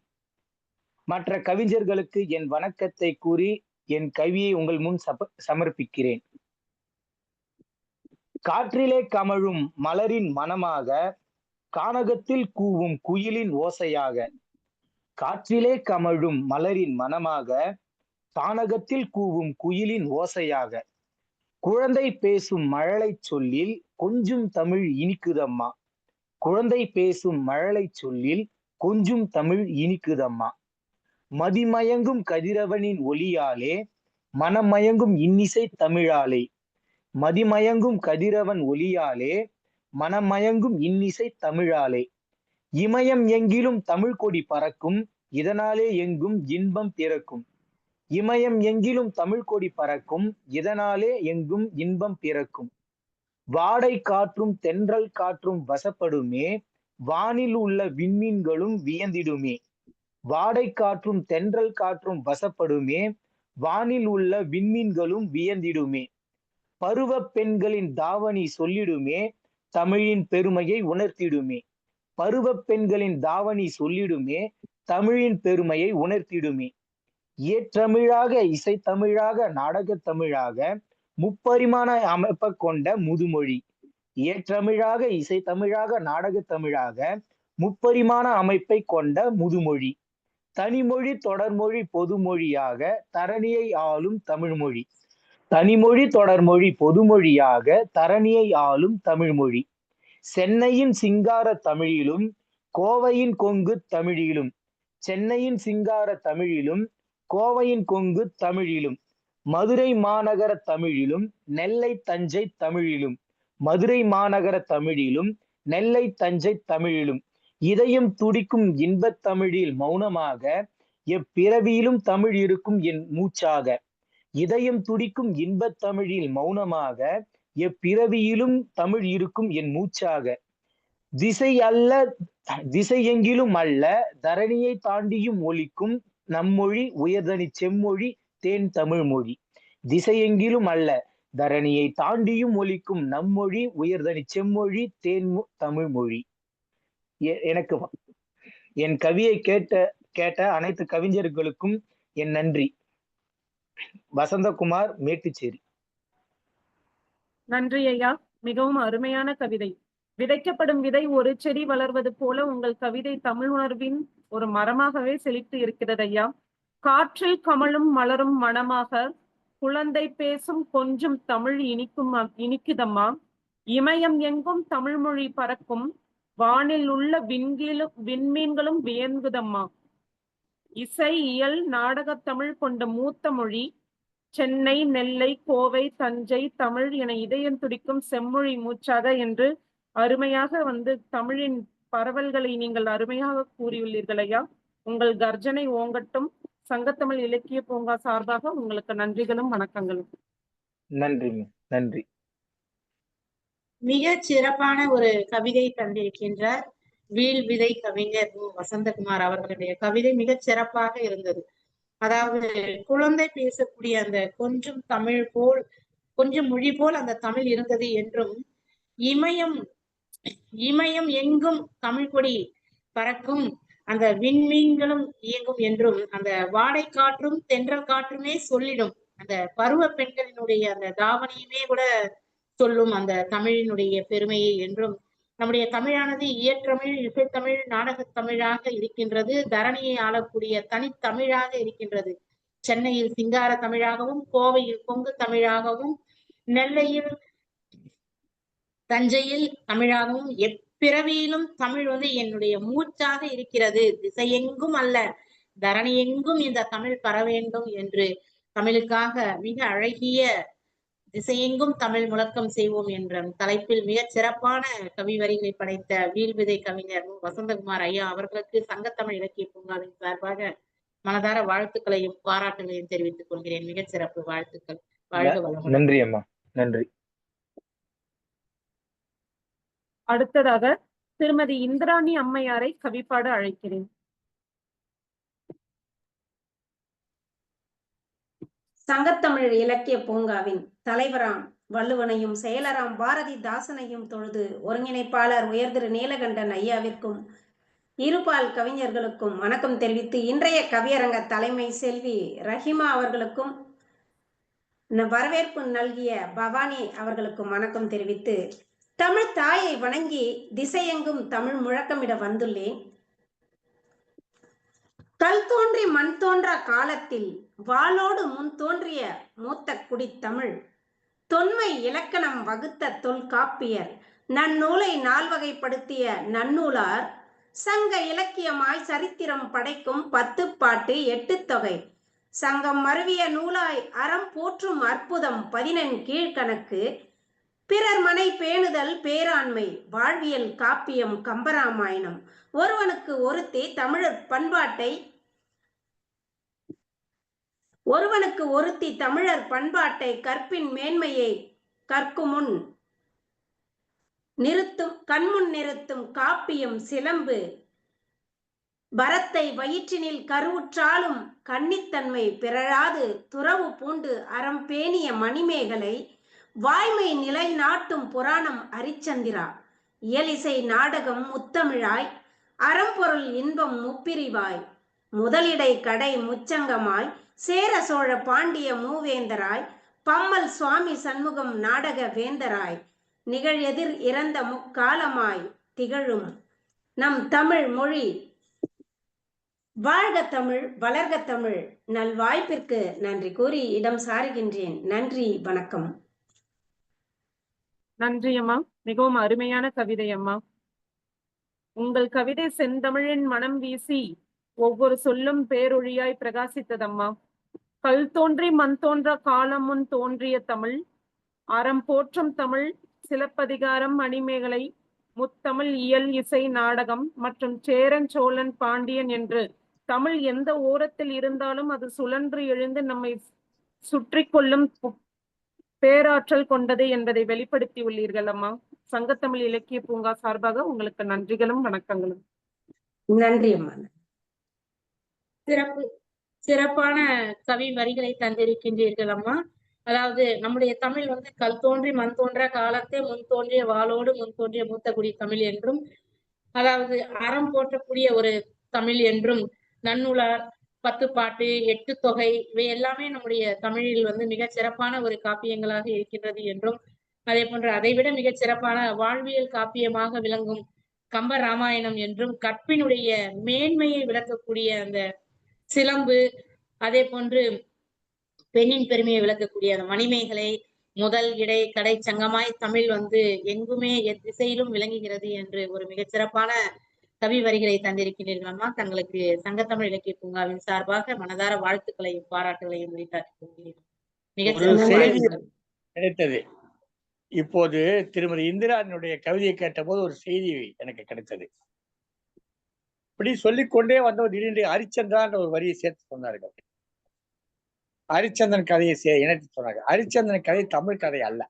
மற்ற கவிஞர்களுக்கு என் வணக்கத்தை கூறி என் கவியை உங்கள் முன் சமர்ப்பிக்கிறேன். காற்றிலே கமழும் மலரின் மனமாக, கானகத்தில் கூவும் குயிலின் ஓசையாக, காற்றிலே கமழும் மலரின் மனமாக, கானகத்தில் கூவும் குயிலின் ஓசையாக, குழந்தை பேசும் மழலை சொல்லில் கொஞ்சும் தமிழ் இனிக்குதம்மா, குழந்தை பேசும் மழலை சொல்லில் கொஞ்சும் தமிழ் இனிக்குதம்மா, மதிமயங்கும் கதிரவனின் ஒளியாலே மனமயங்கும் இன்னிசை தமிழாலே, மதிமயங்கும் கதிரவன் ஒளியாலே மனமயங்கும் இன்னிசை தமிழாலே, இமயம் எங்கிலும் தமிழ் கொடி பறக்கும் இதனாலே எங்கும் இன்பம் பிறக்கும், இமயம் எங்கிலும் தமிழ் கொடி பறக்கும் இதனாலே எங்கும் இன்பம் பிறக்கும், வாடை காற்றும் தென்றல் காற்றும் வசப்படுமே வானில் உள்ள விண்மீன்களும் வியந்திடுமே, வாடை காற்றும் தென்றல் காற்றும் வசப்படுமே வானில் உள்ள விண்மீன்களும் வியந்திடுமே, பருவ பெண்களின் தாவணி சொல்லிடுமே தமிழின் பெருமையை உணர்த்திடுமே, பருவ பெண்களின் தாவணி சொல்லிடுமே தமிழின் பெருமையை உணர்த்திடுமே, ஏற்றமிழாக இசைத்தமிழாக நாடகத் தமிழாக முப்பரிமாண அமைப்பை கொண்ட முதுமொழி, ஏற்றமிழாக இசைத்தமிழாக நாடகத் தமிழாக முப்பரிமாண அமைப்பை கொண்ட முதுமொழி, தனிமொழி தொடர்மொழி பொதுமொழியாக தரணியை ஆளும் தமிழ்மொழி, தனிமொழி தொடர்மொழி பொதுமொழியாக தரணியை ஆளும் தமிழ்மொழி, சென்னையின் சிங்கார தமிழிலும் கோவையின் கொங்கு தமிழிலும், சென்னையின் சிங்கார தமிழிலும் கோவையின் கொங்கு தமிழிலும், மதுரை மாநகர தமிழிலும் நெல்லை தஞ்சை தமிழிலும், மதுரை மாநகர தமிழிலும் நெல்லை தஞ்சை தமிழிலும், இதயம் துடிக்கும் இன்பத் தமிழில் மௌனமாக எப்பிறவியிலும் தமிழ் இருக்கும் என் மூச்சாக, இதயம் துடிக்கும் இன்பத் தமிழில் மௌனமாக எப்பிறவியிலும் தமிழ் இருக்கும் என் மூச்சாக, திசை எங்கிலும் அல்ல தரணியை தாண்டியும் ஒலிக்கும் நம்மொழி உயர்தனி செம்மொழி தேன் தமிழ் மொழி, திசையெங்கிலும் அல்ல தரணியை தாண்டியும் ஒலிக்கும் நம்மொழி உயர்தனி செம்மொழி தேன் தமிழ் மொழி. எனக்கு என் கவியை கேட்ட அனைத்து கவிஞர்களுக்கும் என் நன்றி. வசந்தகுமார், மேட்டுச்சேரி. நன்றி ஐயா, மிகவும் அருமையான கவிதை. விதைக்கப்படும் விதை ஒரு செடி வளர்வது போல உங்கள் கவிதை தமிழ் உணர்வின் ஒரு மரமாகவே செழித்து இருக்கிறது ஐயா. காற்றில் கமழும் மலரும் மனமாக குழந்தை பேசும் கொஞ்சம் தமிழ் இனிக்குதம்மா. இமயம் எங்கும் தமிழ் மொழி பறக்கும் வானில் உள்ள விண்மீன்களும் வியங்குதம்மா. இசை இயல் நாடகத் தமிழ் கொண்ட மூத்த மொழி சென்னை, நெல்லை, கோவை, தஞ்சை தமிழ் என இதயம் துடிக்கும் செம்மொழி மூச்சாக என்று அருமையாக தமிழின் பரவல்களை நீங்கள் அருமையாக கூறியுள்ளீர்கள் ஐயா. உங்கள் கர்ஜனை ஓங்கட்டும். சங்கத்தமிழ் இலக்கிய பூங்கா சார்பாக உங்களுக்கு நன்றிகளும் வணக்கங்களும். நன்றி, நன்றி. மிக சிறப்பான ஒரு கவிதை தந்திருக்கின்றார் வீல் விதை கவிஞர் வசந்தகுமார் அவர்களுடைய கவிதை மிக சிறப்பாக இருந்தது. அதாவது குழந்தை பேசக்கூடிய அந்த கொஞ்சம் தமிழ் போல் கொஞ்சம் மொழி போல் அந்த தமிழ் இருந்தது என்றும், இமயம் எங்கும் தமிழ் கொடி பறக்கும் அந்த விண்மீன்களும் இயங்கும் என்றும், அந்த வாடை காற்றும் தென்றல் காற்றுமே சொல்லிடும், அந்த பருவ பெண்களினுடைய அந்த தாவணியுமே கூட சொல்லும் அந்த தமிழினுடைய பெருமையை என்றும், நம்முடைய தமிழானது இயற்றமிழ், இசைத்தமிழ், நாடகத் தமிழாக இருக்கின்றது. தரணியை ஆளக்கூடிய தனித்தமிழாக இருக்கின்றது. சென்னையில் சிங்கார தமிழாகவும், கோவையில் கொங்கு தமிழாகவும், நெல்லையில் தஞ்சையில் தமிழாகவும், எப்பிறவியிலும் தமிழ் என்னுடைய மூச்சாக இருக்கிறது. திசையெங்கும் அல்ல, தரணி எங்கும் இந்த தமிழ் பர வேண்டும் என்று தமிழுக்காக மிக அழகிய திசையெங்கும் தமிழ் முழக்கம் செய்வோம் என்ற தலைப்பில் மிக சிறப்பான கவி வரிகளை படைத்த வீல்விதை கவிஞர் வசந்தகுமார் ஐயா அவர்களுக்கு சங்கத்தமிழ் இலக்கிய பூங்காவின் சார்பாக மனதார வாழ்த்துக்களையும் பாராட்டுகளையும் தெரிவித்துக் கொள்கிறேன். மிக சிறப்பு வாழ்த்துக்கள். வாழ்க வளமுடன். நன்றி அம்மா, நன்றி. அடுத்ததாக திருமதி இந்திராணி அம்மையாரை கவிப்பாட அழைக்கிறேன். சங்கத்தமிழ் இலக்கிய பூங்காவின் தலைவராம் வள்ளுவனையும் செயலராம் பாரதிதாசனையும் தொழுது ஒருங்கிணைப்பாளர் உயர்திரு நீலகண்டன் ஐயாவிற்கும் இருபால் கவிஞர்களுக்கும் வணக்கம் தெரிவித்து, இன்றைய கவியரங்க தலைமை செல்வி ரஹிமா அவர்களுக்கும் வரவேற்பு நல்கிய பவானி அவர்களுக்கும் வணக்கம் தெரிவித்து, தமிழ் தாயை வணங்கி திசையெங்கும் தமிழ் முழக்கமிட வந்துள்ளேன். கல் தோன்றி மண் தோன்றா காலத்தில் வாளோடு முன் தோன்றிய மூத்த குடி தமிழ் தொன்மை இலக்கணம் வகுத்த தொல்காப்பியர் நன்னூலை நால்வகைப்படுத்திய நன்னூலார் சங்க இலக்கியமாய் சரித்திரம் படைக்கும் 10 பாட்டு 8 தொகை சங்கம் மருவிய நூலாய் அறம் போற்றும் அற்புதம் 14 கீழ்கணக்கு பிறர் மனை பேணுதல் பேராண்மை வாழ்வியல் காப்பியம் கம்பராமாயணம் ஒருவனுக்கு ஒருத்தி தமிழர் பண்பாட்டை கற்பின் மேன்மையை கற்குமுன் கண்முன் நிறுத்தும் காப்பியம் சிலம்பு பரத்தை வயிற்றினில் கருவுற்றாலும் கன்னித்தன்மை பிறழாது துறவு பூண்டு அறம் பேணிய மணிமேகலை வாய்மை நிலை நாட்டும் புராணம் அரிச்சந்திரா இயலிசை நாடகம் முத்தமிழாய் அறம்பொருள் இன்பம் முப்பிரிவாய் முதலிடை கடை முச்சங்கமாய் சேர சோழ பாண்டிய மூவேந்தராய் பம்மல் சுவாமி சண்முகம் நாடக வேந்தராய் நிகழ் எதிர் இறந்த முக்காலமாய் திகழும் நம் தமிழ் மொழி வாழ்க தமிழ் வளர்க தமிழ். நல்வாய்ப்பிற்கு நன்றி கூறி இடம் சாருகின்றேன். நன்றி, வணக்கம். நன்றி அம்மா, மிகவும் அருமையான கவிதை அம்மா. உங்கள் கவிதை செந்தமிழின் மனம் வீசி ஒவ்வொரு சொல்லும் பேரொழியாய் பிரகாசித்ததம்மா. கல் தோன்றி மண் தோன்ற காலம் முன் தோன்றிய தமிழ் அறம் போற்றும் தமிழ் சிலப்பதிகாரம் மணிமேகலை முத்தமிழ் இயல் இசை நாடகம் மற்றும் சேரன் சோழன் பாண்டியன் என்று தமிழ் எந்த ஓரத்தில் இருந்தாலும் அது சுழன்று எழுந்து நம்மை சுற்றி கொள்ளும் பேராற்றல் கொண்டது என்பதை வெளிப்படுத்தி உள்ளீர்கள் அம்மா. சங்கத்தமிழ் இலக்கிய பூங்கா சார்பாக உங்களுக்கு நன்றிகளும் வணக்கங்களும். நன்றி அம்மா. சிறப்பான கவி வரிகளை தந்திருக்கின்றீர்கள் அம்மா. அதாவது நம்முடைய தமிழ் கல் தோன்றி மண் தோன்ற காலத்தே முன் தோன்றிய வாளோடு முன் தோன்றிய மூத்த குடி தமிழ் என்றும், அதாவது அறம் போற்றக்கூடிய ஒரு தமிழ் என்றும், நன்னூலார் 10 பாட்டு 8 தொகை இவை எல்லாமே நம்முடைய தமிழில் மிக சிறப்பான ஒரு காப்பியங்களாக இருக்கின்றது என்றும், அதே போன்று அதைவிட மிகச் சிறப்பான வாழ்வியல் காப்பியமாக விளங்கும் கம்ப ராமாயணம் என்றும், கற்பினுடைய மேன்மையை விளக்கக்கூடிய அந்த சிலம்பு, அதே போன்று பெண்ணின் பெருமையை விளக்கக்கூடிய அந்த மணிமேகலை, முதல் இடை கடை சங்கமாய் தமிழ் எங்குமே எத்திசையிலும் விளங்குகிறது என்று ஒரு மிகச் சிறப்பான கவி வரிகளை தந்திருக்கிறீர்கள் அம்மா. தங்களுக்கு சங்கத்தமிழ் இலக்கிய பூங்காவின் சார்பாக மனதார வாழ்த்துக்களையும் பாராட்டுகளையும் உரித்தாக்குகிறேன். மிகச் சிறப்பாக கிடைத்தது. இப்போது திருமதி இந்திராவினுடைய கவிதையை கேட்டபோது ஒரு செய்தி எனக்கு கிடைத்தது. இப்படி சொல்லிக்கொண்டே வந்தவர் திடீரென்று ஹரிச்சந்திரான்ற ஒரு வரியை சேர்த்து சொன்னார்கள். ஹரிச்சந்திரன் கதையை இணைத்து சொன்னாங்க. ஹரிச்சந்திரன் கதை தமிழ் கதை அல்ல,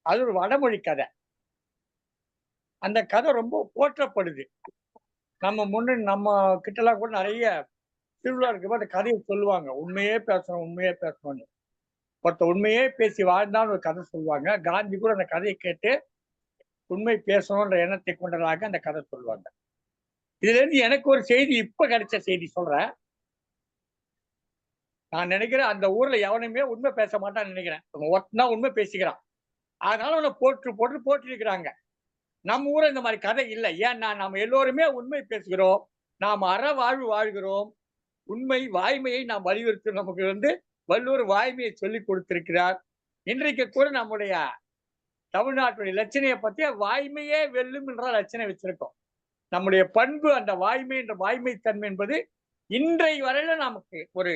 அது ஒரு வடமொழி கதை. அந்த கதை ரொம்ப போற்றப்படுது. நம்ம கிட்டலாம் கூட நிறைய திருவிழா இருக்கும்போது அந்த கதையை சொல்லுவாங்க. உண்மையே பேசணும்னு ஒருத்தர் உண்மையே பேசி வாழ்ந்தான்னு ஒரு கதை சொல்லுவாங்க. காந்தி கூட அந்த கதையை கேட்டு உண்மை பேசணும்ன்ற எண்ணத்தை கொண்டதாக அந்த கதை சொல்லுவாங்க. இதுல இருந்து எனக்கு ஒரு செய்தி இப்ப கிடைச்ச செய்தி சொல்றேன். நான் நினைக்கிறேன் அந்த ஊர்ல எவனுமே உண்மை பேச மாட்டான்னு நினைக்கிறேன். ஒருத்தனா உண்மை பேசிக்கிறான், அதனால அவனை போட்டு இருக்கிறாங்க. நம்ம ஊர்ல இந்த மாதிரி கதை இல்லை. ஏன்னா நம்ம எல்லோருமே உண்மை பேசுகிறோம், நாம் வாழ்வு வாழ்கிறோம். உண்மை வாய்மையை நாம் வலியுறுத்தி நமக்கு வள்ளுவர் வாய்மையை சொல்லி கொடுத்திருக்கிறார். இன்றைக்கு கூட நம்முடைய தமிழ்நாட்டுடைய லட்சணையை பத்தி வாய்மையே வெல்லும் என்ற லட்சணை வச்சிருக்கோம். நம்முடைய பண்பு அந்த வாய்மை என்ற வாய்மை தன்மை என்பது இன்றைய வரையில நமக்கு ஒரு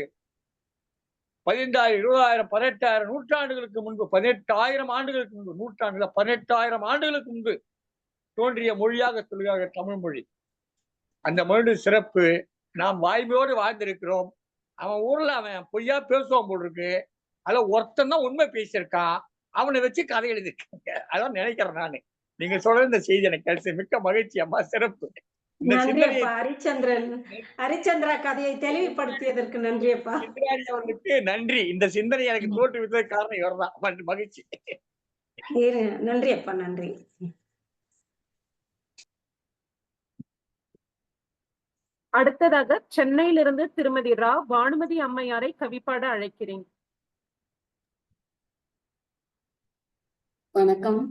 15,000, 20,000, 18,000 நூற்றாண்டுகளுக்கு முன்பு, 18,000 ஆண்டுகளுக்கு முன்பு, நூற்றாண்டுல 18,000 ஆண்டுகளுக்கு முன்பு தோன்றிய மொழியாக சொல்லுகிறாங்க தமிழ் மொழி. அந்த மொழி சிறப்பு. நாம் வாய்மையோடு வாழ்ந்திருக்கிறோம். அவன் ஊர்ல அவன் பொய்யா பேசுவான் போல் இருக்கு, அதில் ஒருத்தன் தான் உண்மை பேசியிருக்கான், அவனை வச்சு கதை எழுதிருக்காங்க. அதான் நினைக்கிறேன் நானு. நீங்க சொல்ற இந்த செய்தி எனக்கு கிடைச்சது. மிக்க மகிழ்ச்சி அம்மா, சிறப்பு. ஹரிச்சந்திரா கதையை தெளிவுபடுத்தியதற்கு நன்றி அப்பா. அவர்களுக்கு நன்றி. இந்த சிந்தனை எனக்கு தோற்றுவித்தது காரணம் இவர்தான். மகிழ்ச்சி. நன்றி அப்பா, நன்றி. அடுத்ததாக சென்னையிலிருந்து திருமதி ரா பானுமதி அம்மையாரை கவிப்பாட அழைக்கிறேன். வணக்கம்.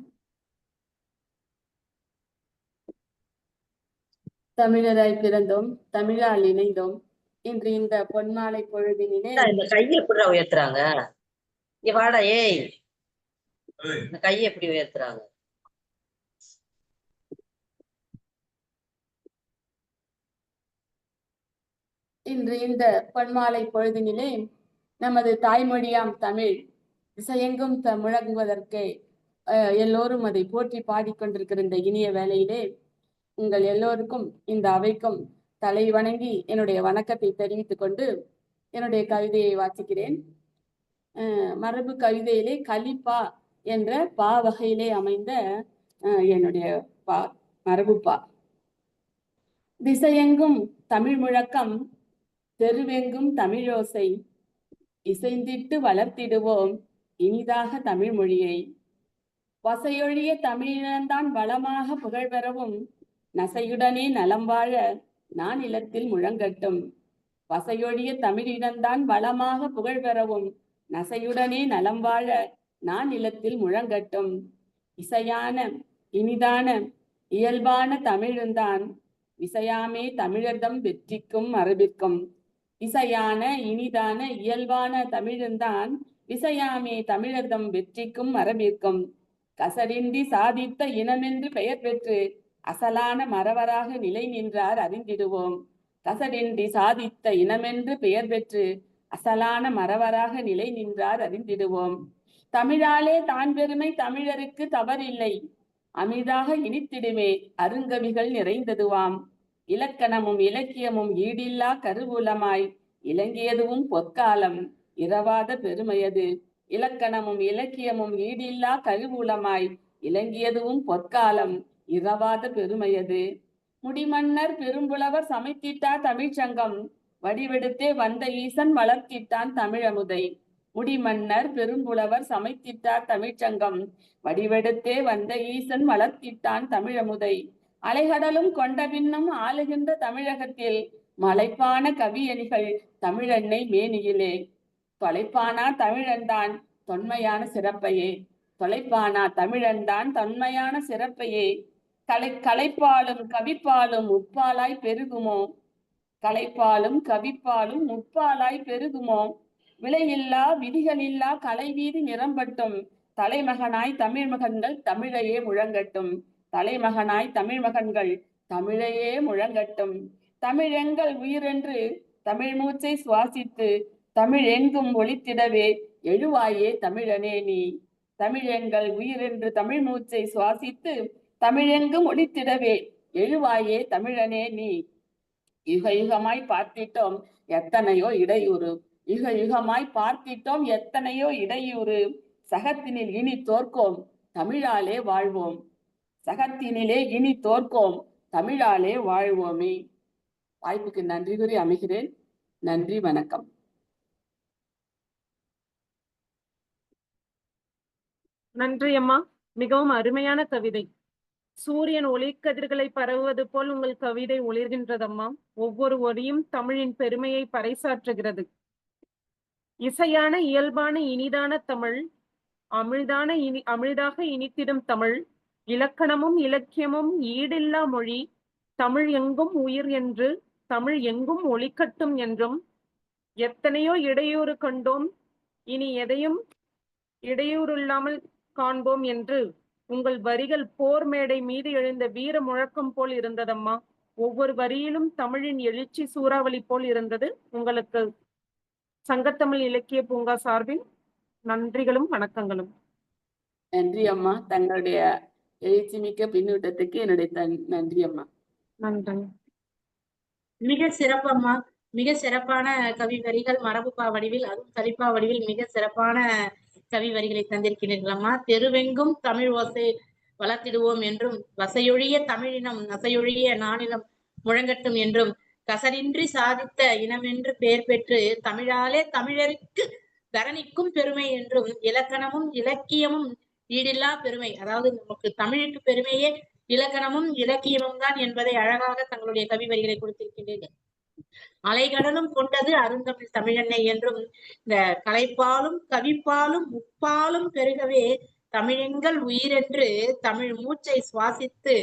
தமிழராய் பிறந்தோம், தமிழால் இணைந்தோம். இன்று இந்த பொன்மாலை பொழுதினிலே இந்த கையை எப்படி உயர்த்துறாங்க? வாடா ஏய், இந்த கையை எப்படி உயர்த்துறாங்க? இன்று இந்த பொன்மாலை பொழுதினிலே நமது தாய்மொழியாம் தமிழ் திசையெங்கும் முழங்குவதற்கு எல்லோரும் அதை போற்றி பாடிக்கொண்டிருக்கிற இந்த இனிய வேளையிலே உங்கள் எல்லோருக்கும், இந்த அவைக்கும் தலை வணங்கி என்னுடைய வணக்கத்தை தெரிவித்துக் கொண்டு என்னுடைய கவிதையை வாசிக்கிறேன். மரபு கவிதையிலே கலிப்பா என்ற பா வகையிலே அமைந்த என்னுடைய மரபு பா. திசையெங்கும் தமிழ் முழக்கம், தெருவெங்கும் தமிழோசை, இசைந்திட்டு வளர்த்திடுவோம் இனிதாக தமிழ் மொழியை. வசையொழிய தமிழினந்தான் வளமாக புகழ் பெறவும், நசையுடனே நலம் வாழ நான் இல்லத்தில் முழங்கட்டும். வசையொழிய தமிழினந்தான் வளமாக புகழ் பெறவும், நசையுடனே நலம் வாழ நான் இல்லத்தில் முழங்கட்டும். இசையான இனிதான இயல்பான தமிழுந்தான் விசையாமே தமிழர்தம் வெற்றிக்கும் மரபிற்கும். இசையான இனிதான இயல்பான தமிழுந்தான் விசையாமே தமிழர்தம் வெற்றிக்கும் மரபிற்கும். கசடின்றி சாதித்த இனமென்று பெயர் பெற்று அசலான மறவராக நிலை நின்றார் அறிந்திடுவோம். கசடின்றி சாதித்த இனமென்று பெயர் பெற்று அசலான மறவராக நிலை நின்றார் அறிந்திடுவோம். தமிழாலே தான் பெருமை தமிழருக்கு தவறில்லை, அமிதாக இனித்திடுமே அருங்கவிகள் நிறைந்ததுவாம். இலக்கணமும் இலக்கியமும் ஈடில்லா கருவூலமாய் இலங்கியதுவும் பொற்காலம் இரவாத பெருமையது. இலக்கணமும் இலக்கியமும் ஈடில்லா கருவூலமாய் இலங்கியதுவும் பொற்காலம் இரவாத பெருமையது. முடிமன்னர் பெரும்புலவர் சமைத்திட்டார் தமிழ்ச்சங்கம், வடிவெடுத்தே வந்த ஈசன் வளர்த்திட்டான் தமிழமுதை. முடிமன்னர் பெரும்புலவர் சமைத்திட்டார் தமிழ்ச்சங்கம், வடிவெடுத்தே வந்த ஈசன் வளர்த்திட்டான் தமிழமுதை. அலைகடலும் கொண்ட பின்னும் ஆளுகின்ற தமிழகத்தில் மலைப்பான கவியணிகள் தமிழன்னை மேனியிலே. தொலைப்பானா தமிழன்தான் தொன்மையான சிறப்பையே. தொலைப்பானா தமிழன்தான் தன்மையான சிறப்பையே கலைப்பாலும் கவிப்பாலும் முப்பாலாய் பெருகுமோ, கலைப்பாலும் கவிப்பாலும் முப்பாலாய் பெருகுமோ, விலையில்லா விதிகளில்லா கலைவீதி நிரம்பட்டும், தலைமகனாய் தமிழ் மகன்கள் தமிழையே முழங்கட்டும், தலைமகனாய் தமிழ் மகன்கள் தமிழையே முழங்கட்டும். தமிழெங்கள் உயிரென்று தமிழ் மூச்சை சுவாசித்து தமிழ் எங்கும் ஒலித்திடவே எழுவாயே தமிழனே நீ. தமிழெங்கள் உயிரென்று தமிழ் மூச்சை சுவாசித்து தமிழெங்கும் ஒலித்திடவே எழுவாயே தமிழனே நீ. யுக யுகமாய் பார்த்திட்டோம் எத்தனையோ இடையூறு, யுக யுகமாய் பார்த்திட்டோம் எத்தனையோ இடையூறு, சகத்தினில் இனி தோற்கோம் தமிழாலே வாழ்வோம், சகத்தினிலே இனி தோற்கோம் தமிழாலே வாழ்வோமே. வாய்ப்புக்கு நன்றி கூறி அமைகிறேன். நன்றி, வணக்கம். நன்றி அம்மா. மிகவும் அருமையான கவிதை. சூரியன் ஒளிக்கதிர்களை பரவுவது போல் உங்கள் கவிதை ஒளிர்கின்றதம்மா. ஒவ்வொரு ஒளியும் தமிழின் பெருமையை பறைசாற்றுகிறது. இசையான இயல்பான இனிதான தமிழ், அமிழ்தாக இனித்திடும் தமிழ், இலக்கணமும் இலக்கியமும் ஈடில்லா மொழி, தமிழ் எங்கும் உயிர் என்று தமிழ் எங்கும் ஒளிக்கட்டும் என்றும், எத்தனையோ இடையூறு கண்டோம் இனி எதையும் இடையூறில்லாமல் காண்போம் என்று உங்கள் வரிகள் போர் மேடை மீது எழுந்த வீர முழக்கம் போல் இருந்ததம்மா. ஒவ்வொரு வரியிலும் தமிழின் எழுச்சி சூறாவளி போல் இருந்தது. உங்களுக்கு சங்கத்தமிழ் இலக்கிய பூங்கா சார்பில் நன்றிகளும் வணக்கங்களும். நன்றி அம்மா. தங்களுடைய எழுச்சி மிக்க பின்னூட்டத்துக்கு என்னுடைய நன்றி அம்மா. நன்றி. மிக சிறப்பம்மா. மிக சிறப்பான கவி வரிகள், மரபுப்பா வடிவில், அதுவும் கலிப்பா வடிவில் மிக சிறப்பான கவி வரிகளை தந்திருக்கிறீர்களம்மா. தெருவெங்கும் தமிழ் ஓசை வளர்த்திடுவோம் என்றும், வசையொழிய தமிழினம் நசையொழிய நானிலம் முழங்கட்டும் என்றும், கசரின்றி சாதித்த இனமென்று பெயர் பெற்று தமிழாலே தமிழருக்கு தரணிக்கும் பெருமை என்றும், இலக்கணமும் இலக்கியமும் ஈடில்லா பெருமை, அதாவது நமக்கு தமிழுக்கு பெருமையே இலக்கணமும் இலக்கியமும் தான் என்பதை அழகாக தங்களுடைய கவி வரிகளை கொடுத்திருக்கின்றீர்கள். அலைகடலும் கொண்டது அருந்தமிழ் தமிழன்னை என்றும், இந்த கலைப்பாலும் கவிப்பாலும் முப்பாலும் பெருகவே தமிழெங்கள் உயிரென்று தமிழ் மூச்சை சுவாசித்து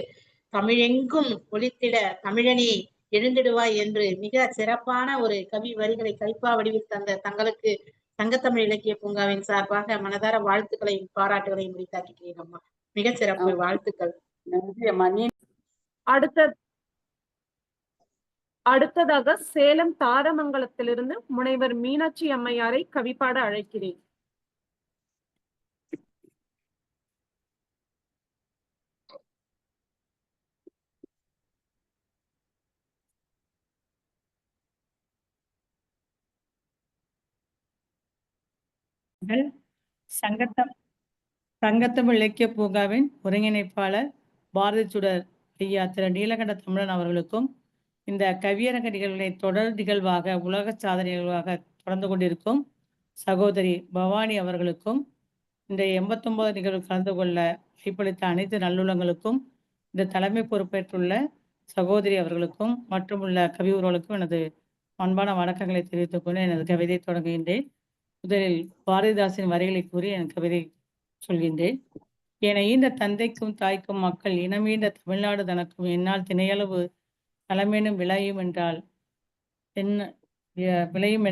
தமிழெங்கும் ஒலித்திட தமிழனி எழுந்திடுவாய் என்று மிக சிறப்பான ஒரு கவி வரிகளை கலிப்பா வடிவில் தந்த தங்களுக்கு சங்கத்தமிழ் இலக்கிய பூங்காவின் சார்பாக மனதார வாழ்த்துக்களையும் பாராட்டுகளையும் முடித்தாக்கிறேன் அம்மா. மிக சிறப்பு, வாழ்த்துக்கள். நன்றி அம்மா. அடுத்ததாக சேலம் தாரமங்கலத்திலிருந்து முனைவர் மீனாட்சி அம்மையாரை கவிப்பாட அழைக்கிறேன். சங்கத்தமிழ் இலக்கிய பூங்காவின் ஒருங்கிணைப்பாளர் பாரதி சுடர் ஐயா திரு நீலகண்ட தமிழன் அவர்களுக்கும், இந்த கவியரங்க நிகழ்வுகளை தொடர் நிகழ்வாக உலக சாதனை நிகழ்வாக தொடர்ந்து கொண்டிருக்கும் சகோதரி பவானி அவர்களுக்கும், இந்த 89 நிகழ்வு கலந்து கொள்ள வாய்ப்பளித்த அனைத்து நல்லுள்ளங்களுக்கும், இந்த தலைமை பொறுப்பேற்றுள்ள சகோதரி அவர்களுக்கும் மற்றும் உள்ள கவி உறவுகளுக்கும் எனது அன்பான வணக்கங்களை தெரிவித்துக் கொண்டு எனது கவிதை தொடங்குகின்றேன். முதலில் பாரதிதாசன் வரிகளை கூறி என் கவிதை சொல்கின்றேன். என ஈண்ட தந்தைக்கும் தாய்க்கும் மக்கள் இனமீண்ட தமிழ்நாடு தனக்கும் என்னால் திணையளவு தலைமேனும் விளையும்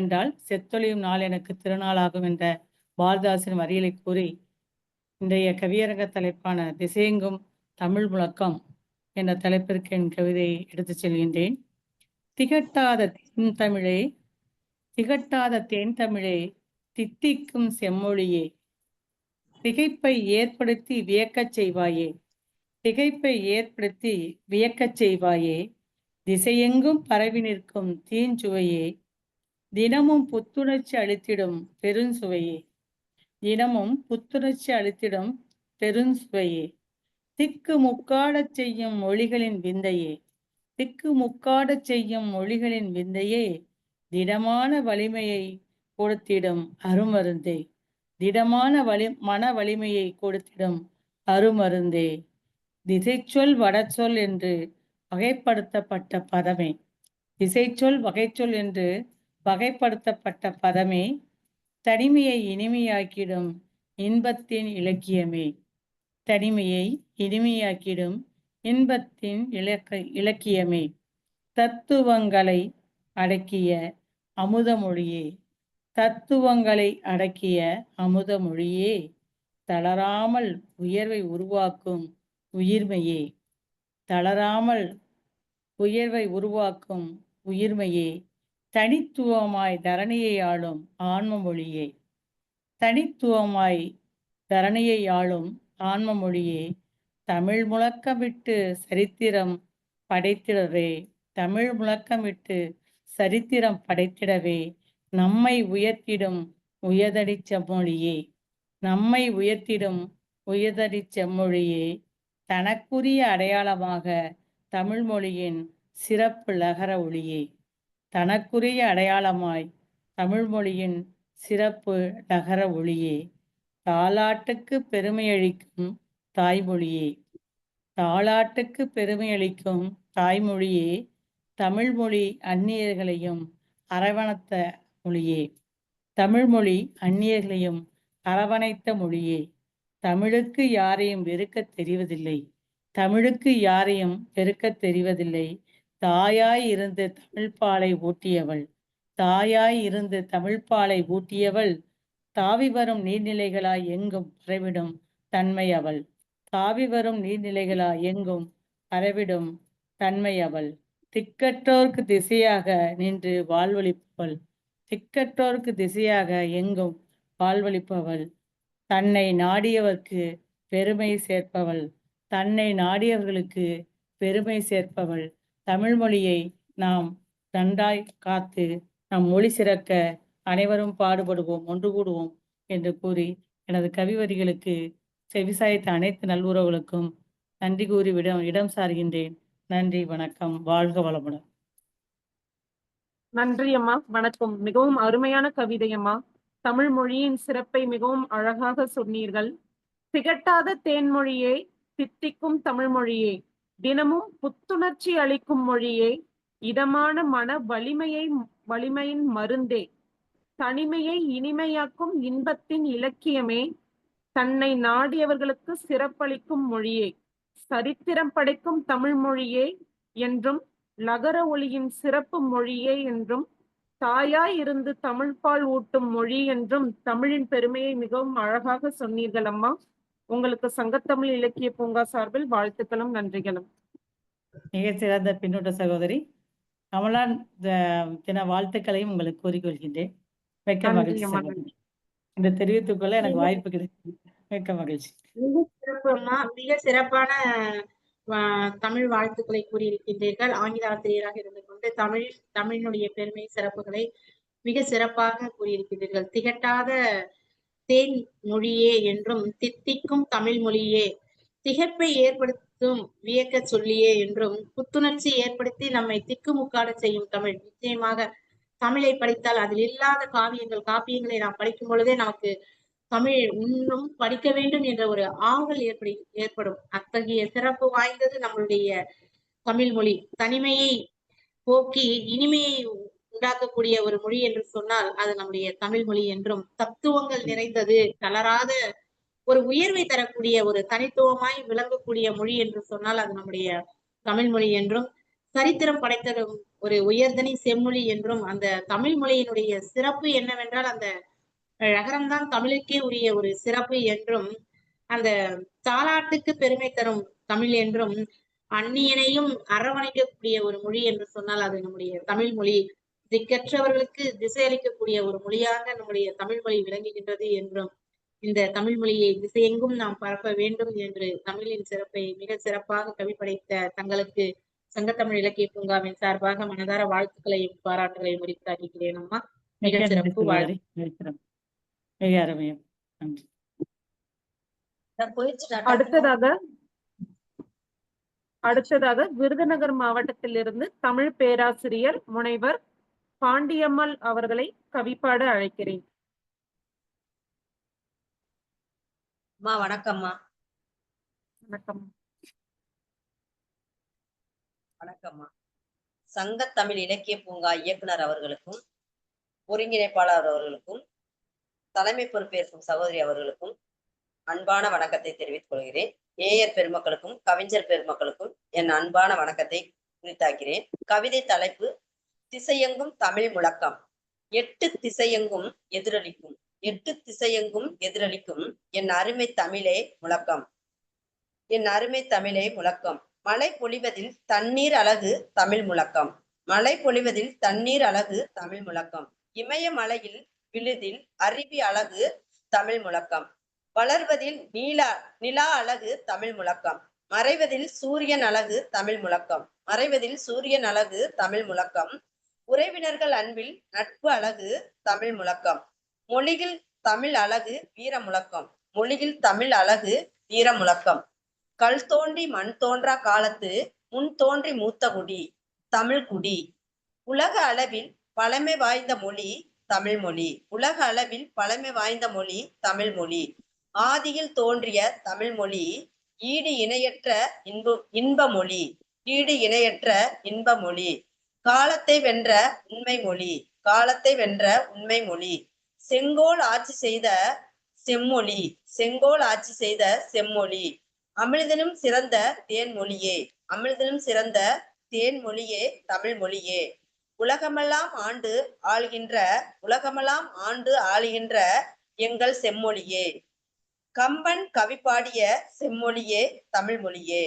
என்றால் செத்தொழியும் நாள் எனக்கு திருநாளாகும் என்ற பாரதிதாசன் வரிகளை கூறி இன்றைய கவியரங்க தலைப்பான திசையெங்கும் தமிழ் முழக்கம் என்ற தலைப்பிற்கு என் கவிதையை எடுத்துச் செல்கின்றேன். திகட்டாத தேன் தமிழே தித்திக்கும் செம்மொழியே, திகைப்பை ஏற்படுத்தி வியக்கச் செய்வாயே, திசையெங்கும் பரவி நிற்கும் தீஞ்சுவையே, தினமும் புத்துணர்ச்சி அளித்திடும் பெருஞ்சுவையே, திக்கு முக்காடச் செய்யும் மொழிகளின் விந்தையே, திடமான வலிமையை கொடுத்திடும் அருமருந்தே, திசைச்சொல் வடச்சொல் என்று வகைப்படுத்தப்பட்ட பதமே, தனிமையை இனிமையாக்கிடும் இன்பத்தின் இலக்கியமே. தனிமையை இனிமையாக்கிடும் இன்பத்தின் இலக்கியமே. தத்துவங்களை அடக்கிய அமுதமொழியே. தத்துவங்களை அடக்கிய அமுதமொழியே. தளராமல் உயர்வை உருவாக்கும் உயிர்மையே. தளராமல் உயர்வை உருவாக்கும் உயிர்மையே. தனித்துவமாய் தரணியை ஆளும் ஆன்ம மொழியே. தனித்துவமாய் தரணியை ஆளும் ஆன்ம மொழியே. தமிழ் முழக்கமிட்டு சரித்திரம் படைத்திடவே. தமிழ் முழக்கமிட்டு சரித்திரம் படைத்திடவே நம்மை உயர்த்திடும் உயர்தடி செம்மொழியே. நம்மை உயர்த்திடும் உயர்தடி செம்மொழியே. தனக்குரிய அடையாளமாக தமிழ் மொழியின் சிறப்பு லகர ஒளியே. தனக்குரிய அடையாளமாய் தமிழ் மொழியின் சிறப்பு லகர ஒளியே. தாலாட்டுக்கு பெருமையளிக்கும் தாய்மொழியே. தாலாட்டுக்கு பெருமையளிக்கும் தாய்மொழியே. தமிழ்மொழி அந்நியர்களையும் அரவணைத்த மொழியே. தமிழ்மொழி அந்நியர்களையும் அரவணைத்த மொழியே. தமிழுக்கு யாரையும் வெறுக்கத் தெரிவதில்லை. தமிழுக்கு யாரையும் வெறுக்கத் தெரிவதில்லை. தாயாய் இருந்து தமிழ்பாலை ஊட்டியவள். தாயாய் இருந்து தமிழ்பாலை ஊட்டியவள். தாவி வரும் நீர்நிலைகளாய் எங்கும் பரவிடும் தன்மை அவள். தாவி வரும் நீர்நிலைகளாய் எங்கும் பரவிடும் தன்மை அவள். திக்கற்றோர்க்கு திசையாக நின்று வாழ்வளிப்பவள். திக்கற்றோர்க்கு திசையாக எங்கும் வாழ்வளிப்பவள். தன்னை நாடியவர்க்கு பெருமை சேர்ப்பவள். தன்னை நாடியவர்களுக்கு பெருமை சேர்ப்பவள். தமிழ் மொழியை நாம் நன்றாய் காத்து நம் மொழி சிறக்க அனைவரும் பாடுபடுவோம், ஒன்று கூடுவோம் என்று கூறி எனது கவிவரிகளுக்கு செவிசாய்த்த அனைத்து நல்லுறவுகளுக்கும் நன்றி கூறி இடம் சார்கின்றேன். நன்றி, வணக்கம், வாழ்க வளமுடன். நன்றி அம்மா, வணக்கம். மிகவும் அருமையான கவிதை அம்மா. தமிழ் மொழியின் சிறப்பை மிகவும் அழகாக சொன்னீர்கள். திகட்டாத தேன்மொழியே, தித்திக்கும் தமிழ் மொழியே, தினமும் புத்துணர்ச்சி அளிக்கும் மொழியே, இதமான மன வலிமையின் மருந்தே, தனிமையை இனிமையாக்கும் இன்பத்தின் இலக்கியமே, தன்னை நாடியவர்களுக்கு சிறப்பளிக்கும் மொழியே, சரித்திரம் படைக்கும் தமிழ் மொழியே என்றும், லகர ஒளியின் சிறப்பு மொழியே என்றும், தாயாய் இருந்து தமிழ்பால் ஊட்டும் மொழி என்றும் தமிழின் பெருமையை மிகவும் அழகாக சொன்னீர்கள் அம்மா. உங்களுக்கு சங்கத்தமிழ் இலக்கிய பூங்கா சார்பில் வாழ்த்துக்களும் நன்றிகளும். மிக சிறந்த பின்னூட்ட சகோதரி. கமலான் தின வாழ்த்துக்களையும் உங்களுக்கு கூறிக்கொள்கின்றேன். மிக்க மகிழ்ச்சி சகோதரி. இந்த தெரிவித்துக் கொள்ள எனக்கு வாய்ப்பு கிடைக்கும். மிக்க மகிழ்ச்சி. மிக சிறப்புமா, மிக சிறப்பான தமிழ் வாழ்த்துக்களை கூறியிருக்கின்றீர்கள். ஆங்கில ஆசிரியராக இருந்து கொண்டு தமிழினுடைய பெருமை சிறப்புகளை மிக சிறப்பாக கூறியிருக்கின்றீர்கள். திகட்டாத தேன் மொழியே என்றும், தித்திக்கும் தமிழ் மொழியே, திகைப்பை ஏற்படுத்தும் வியக்க சொல்லியே என்றும், புத்துணர்ச்சி ஏற்படுத்தி நம்மை திக்குமுக்காட செய்யும் தமிழ். நிச்சயமாக தமிழை படித்தால் அதில் இல்லாத காப்பியங்களை நாம் படிக்கும் பொழுதே நமக்கு தமிழ் இன்னும் படிக்க வேண்டும் என்ற ஒரு ஆவல் ஏற்படும். அத்தகைய சிறப்பு வாய்ந்தது நம்மளுடைய தமிழ் மொழி. தனிமையை போக்கி இனிமையை உண்டாக்கக்கூடிய ஒரு மொழி என்று சொன்னால் அது நம்முடைய தமிழ் மொழி என்றும், தத்துவங்கள் நிறைந்தது, தளராத ஒரு உயர்வை தரக்கூடிய ஒரு தனித்துவமாய் விளங்கக்கூடிய மொழி என்று சொன்னால் அது நம்முடைய தமிழ் மொழி என்றும், சரித்திரம் படைத்ததும் ஒரு உயர்தனி செம்மொழி என்றும், அந்த தமிழ் மொழியினுடைய சிறப்பு என்னவென்றால் அந்த ழகரம்தான் தமிழுக்கே உரிய ஒரு சிறப்பு என்றும், அந்த தாலாட்டுக்கு பெருமை தரும் தமிழ் என்றும், அந்நியனையும் அரவணைக்கக்கூடிய ஒரு மொழி என்று சொன்னால் அது நம்முடைய தமிழ் மொழி. திக்கற்றவர்களுக்கு திசை அளிக்கக்கூடிய ஒரு மொழியாக நம்முடைய தமிழ் மொழி விளங்குகின்றது என்றும், இந்த தமிழ் மொழியை திசையெங்கும் நாம் பரப்ப வேண்டும் என்று தமிழின் சிறப்பை மிக சிறப்பாக கவி படைத்த தங்களுக்கு சங்கத்தமிழ் இலக்கிய பூங்காவின் சார்பாக மனதார வாழ்த்துக்களையும் பாராட்டுகளையும் உரித்தாக்குகிறேன் அம்மா. மிக சிறப்பு. அடுத்ததாக விருதுநகர் மாவட்டத்திலிருந்து தமிழ் பேராசிரியர் முனைவர் பாண்டியம்மாள் அவர்களை கவிப்பாட அழைக்கிறேன். வணக்கம்மா. வணக்கம். வணக்கம்மா. சங்கத்தமிழ் இலக்கிய பூங்கா இயக்குனர் அவர்களுக்கும், ஒருங்கிணைப்பாளர் அவர்களுக்கும், தலைமை பொறுப்பேற்கும் சகோதரி அவர்களுக்கும் அன்பான வணக்கத்தை தெரிவித்துக் கொள்கிறேன். ஏயர் பெருமக்களுக்கும் கவிஞர் பெருமக்களுக்கும் என் அன்பான வணக்கத்தை உரித்தாக்கிறேன். கவிதை தலைப்பு திசையெங்கும் தமிழ் முழக்கம். 8 திசையெங்கும் எதிரொலிக்கும், 8 திசையெங்கும் எதிரொலிக்கும் என் அருமை தமிழே முழக்கம், என் அருமை தமிழே முழக்கம். மழை பொழிவதில் தண்ணீர் அழகு தமிழ் முழக்கம், மழை பொழிவதில் தண்ணீர் அழகு தமிழ் முழக்கம். இமய மலையில் விழுதில் அருவி அழகு தமிழ் முழக்கம், வளர்வதில் நிலா அழகு தமிழ் முழக்கம், மறைவதில் சூரியன் அழகு தமிழ் முழக்கம், மறைவதில் சூரியன் அழகு தமிழ் முழக்கம். உறவினர்கள் அன்பில் நட்பு அழகு தமிழ் முழக்கம், மொழியில் தமிழ் அழகு வீர முழக்கம், மொழியில் தமிழ் அழகு வீர முழக்கம். கல் தோன்றி மண் தோன்றா காலத்து முன் தோன்றி மூத்த குடி தமிழ் குடி. உலக அளவில் பழமை வாய்ந்த மொழி தமிழ் மொழி, உலக அளவில் பழமை வாய்ந்த மொழி தமிழ் மொழி. ஆதியில் தோன்றிய தமிழ் மொழி ஈடு இணையற்ற இன்ப மொழி, ஈடு இணையற்ற இன்ப மொழி. காலத்தை வென்ற உண்மை மொழி, காலத்தை வென்ற உண்மை மொழி. செங்கோல் ஆட்சி செய்த செம்மொழி, செங்கோல் ஆட்சி செய்த செம்மொழி. அமிழ்தினும் சிறந்த தேன்மொழியே, அமிழ்தினும் சிறந்த தேன்மொழியே தமிழ் மொழியே. உலகமெல்லாம் ஆண்டு ஆளுகின்ற, உலகமெல்லாம் ஆண்டு ஆளுகின்ற எங்கள் செம்மொழியே. கம்பன் கவி பாடிய செம்மொழியே தமிழ் மொழியே.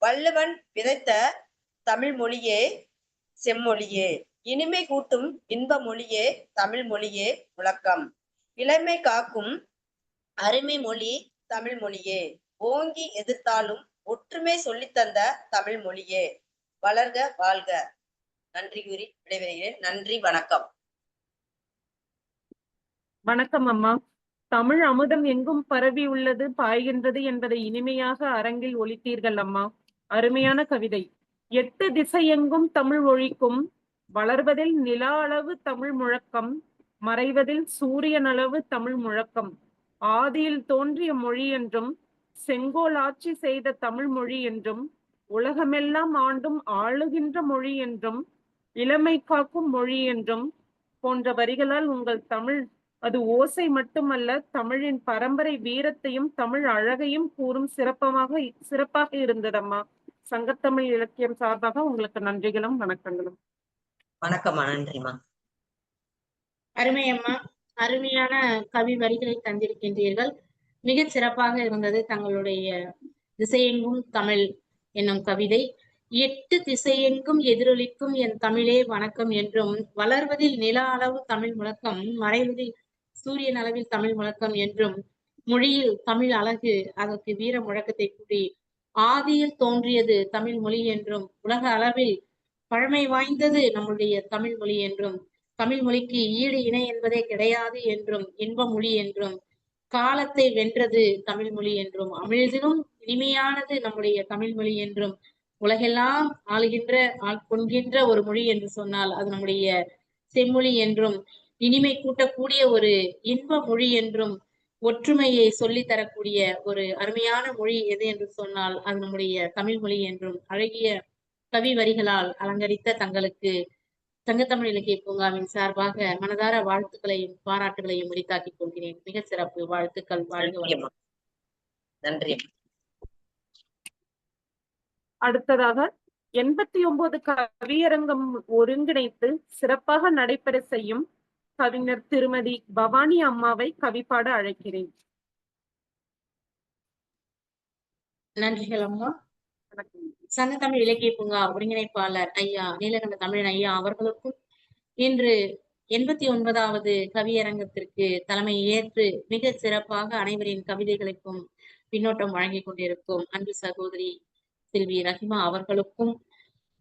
வள்ளுவன் விதைத்த தமிழ் மொழியே செம்மொழியே. இனிமை கூட்டும் இன்ப மொழியே தமிழ் மொழியே முழக்கம். இளமை காக்கும் அருமை மொழி தமிழ் மொழியே. ஓங்கி எதிர்த்தாலும் ஒற்றுமை சொல்லித்தந்த தமிழ் மொழியே. வளர்க வாழ்க. நன்றி கூறி விடைபெறுகிறேன். நன்றி, வணக்கம். வணக்கம் அம்மா. தமிழ் அமுதம் எங்கும் பரவி உள்ளது, பாய்கின்றது என்பதை இனிமையாக அரங்கில் ஒலித்தீர்கள் அம்மா. அருமையான கவிதை. 8 திசையெங்கும் தமிழ் ஒழிக்கும், வளர்வதில் நிலா அளவு தமிழ் முழக்கம், மறைவதில் சூரியன் அளவு தமிழ் முழக்கம். ஆதியில் தோன்றிய மொழி என்றும், செங்கோல் ஆட்சி செய்த தமிழ் மொழி என்றும், உலகமெல்லாம் ஆண்டும் ஆளுகின்ற மொழி என்றும், இளமை காக்கும் மொழி என்றும் போன்ற வரிகளால் உங்கள் தமிழ் அது ஓசை மட்டுமல்ல, தமிழின் பரம்பரை வீரத்தையும் தமிழ் அழகையும் கூறும் சிறப்பாக இருந்ததம்மா. சங்கத்தமிழ் இலக்கியம் சார்பாக உங்களுக்கு நன்றிகளும் வணக்கங்களும். வணக்கம்மா, நன்றிம்மா. அருமையம்மா, அருமையான கவி வரிகளை தந்திருக்கின்றீர்கள். மிகச் சிறப்பாக இருந்தது தங்களுடைய திசையெங்கும் தமிழ் என்னும் கவிதை. 8 திசையெங்கும் எதிரொலிக்கும் என் தமிழே வணக்கம் என்றும், வளர்வதில் நிலா அளவு தமிழ் முழக்கம், மறைவதில் சூரியன் அளவில் தமிழ் முழக்கம் என்றும், மொழியில் தமிழ் அழகு அதற்கு வீர முழக்கத்தை கூறி, ஆதியில் தோன்றியது தமிழ் மொழி என்றும், உலக அளவில் பழமை வாய்ந்தது நம்முடைய தமிழ் மொழி என்றும், தமிழ் மொழிக்கு ஈடு இணை என்பதே கிடையாது என்றும், இன்ப மொழி என்றும், காலத்தை வென்றது தமிழ் மொழி என்றும், அமிழ்தினும் இனிமையானது நம்முடைய தமிழ் மொழி என்றும், உலகெல்லாம் கொள்கின்ற ஒரு மொழி என்று சொன்னால் அது நம்முடைய செம்மொழி என்றும், இனிமை கூட்டக்கூடிய ஒரு இன்ப மொழி என்றும், ஒற்றுமையை சொல்லி தரக்கூடிய ஒரு அருமையான மொழி எது என்று சொன்னால் அது நம்முடைய தமிழ் மொழி என்றும் அழகிய கவி வரிகளால் அலங்கரித்த தங்களுக்கு சங்கத்தமிழ் இலக்கிய பூங்காவின் சார்பாக மனதார வாழ்த்துக்களையும் பாராட்டுகளையும் உரித்தாக்கிக் கொள்கிறேன். மிக சிறப்பு. வாழ்த்துக்கள். வாழ்க. நன்றி. அடுத்ததாக 89 கவியரங்கம் ஒருங்கிணைத்து சிறப்பாக நடைபெற செய்யும் கவிஞர் திருமதி பவானி அம்மாவை கவிப்பாட அழைக்கிறேன். நன்றிகள் அம்மா. சங்கத்தமிழ் இலக்கிய பூங்கா ஒருங்கிணைப்பாளர் ஐயா நீலகண்ட தமிழன் ஐயா அவர்களுக்கும், இன்று 89வது கவியரங்கத்திற்கு தலைமை ஏற்று மிக சிறப்பாக அனைவரின் கவிதைகளுக்கும் பின்னோட்டம் வழங்கிக் கொண்டிருக்கும் அன்பு சகோதரி செல்வி ரஹிமா அவர்களுக்கும்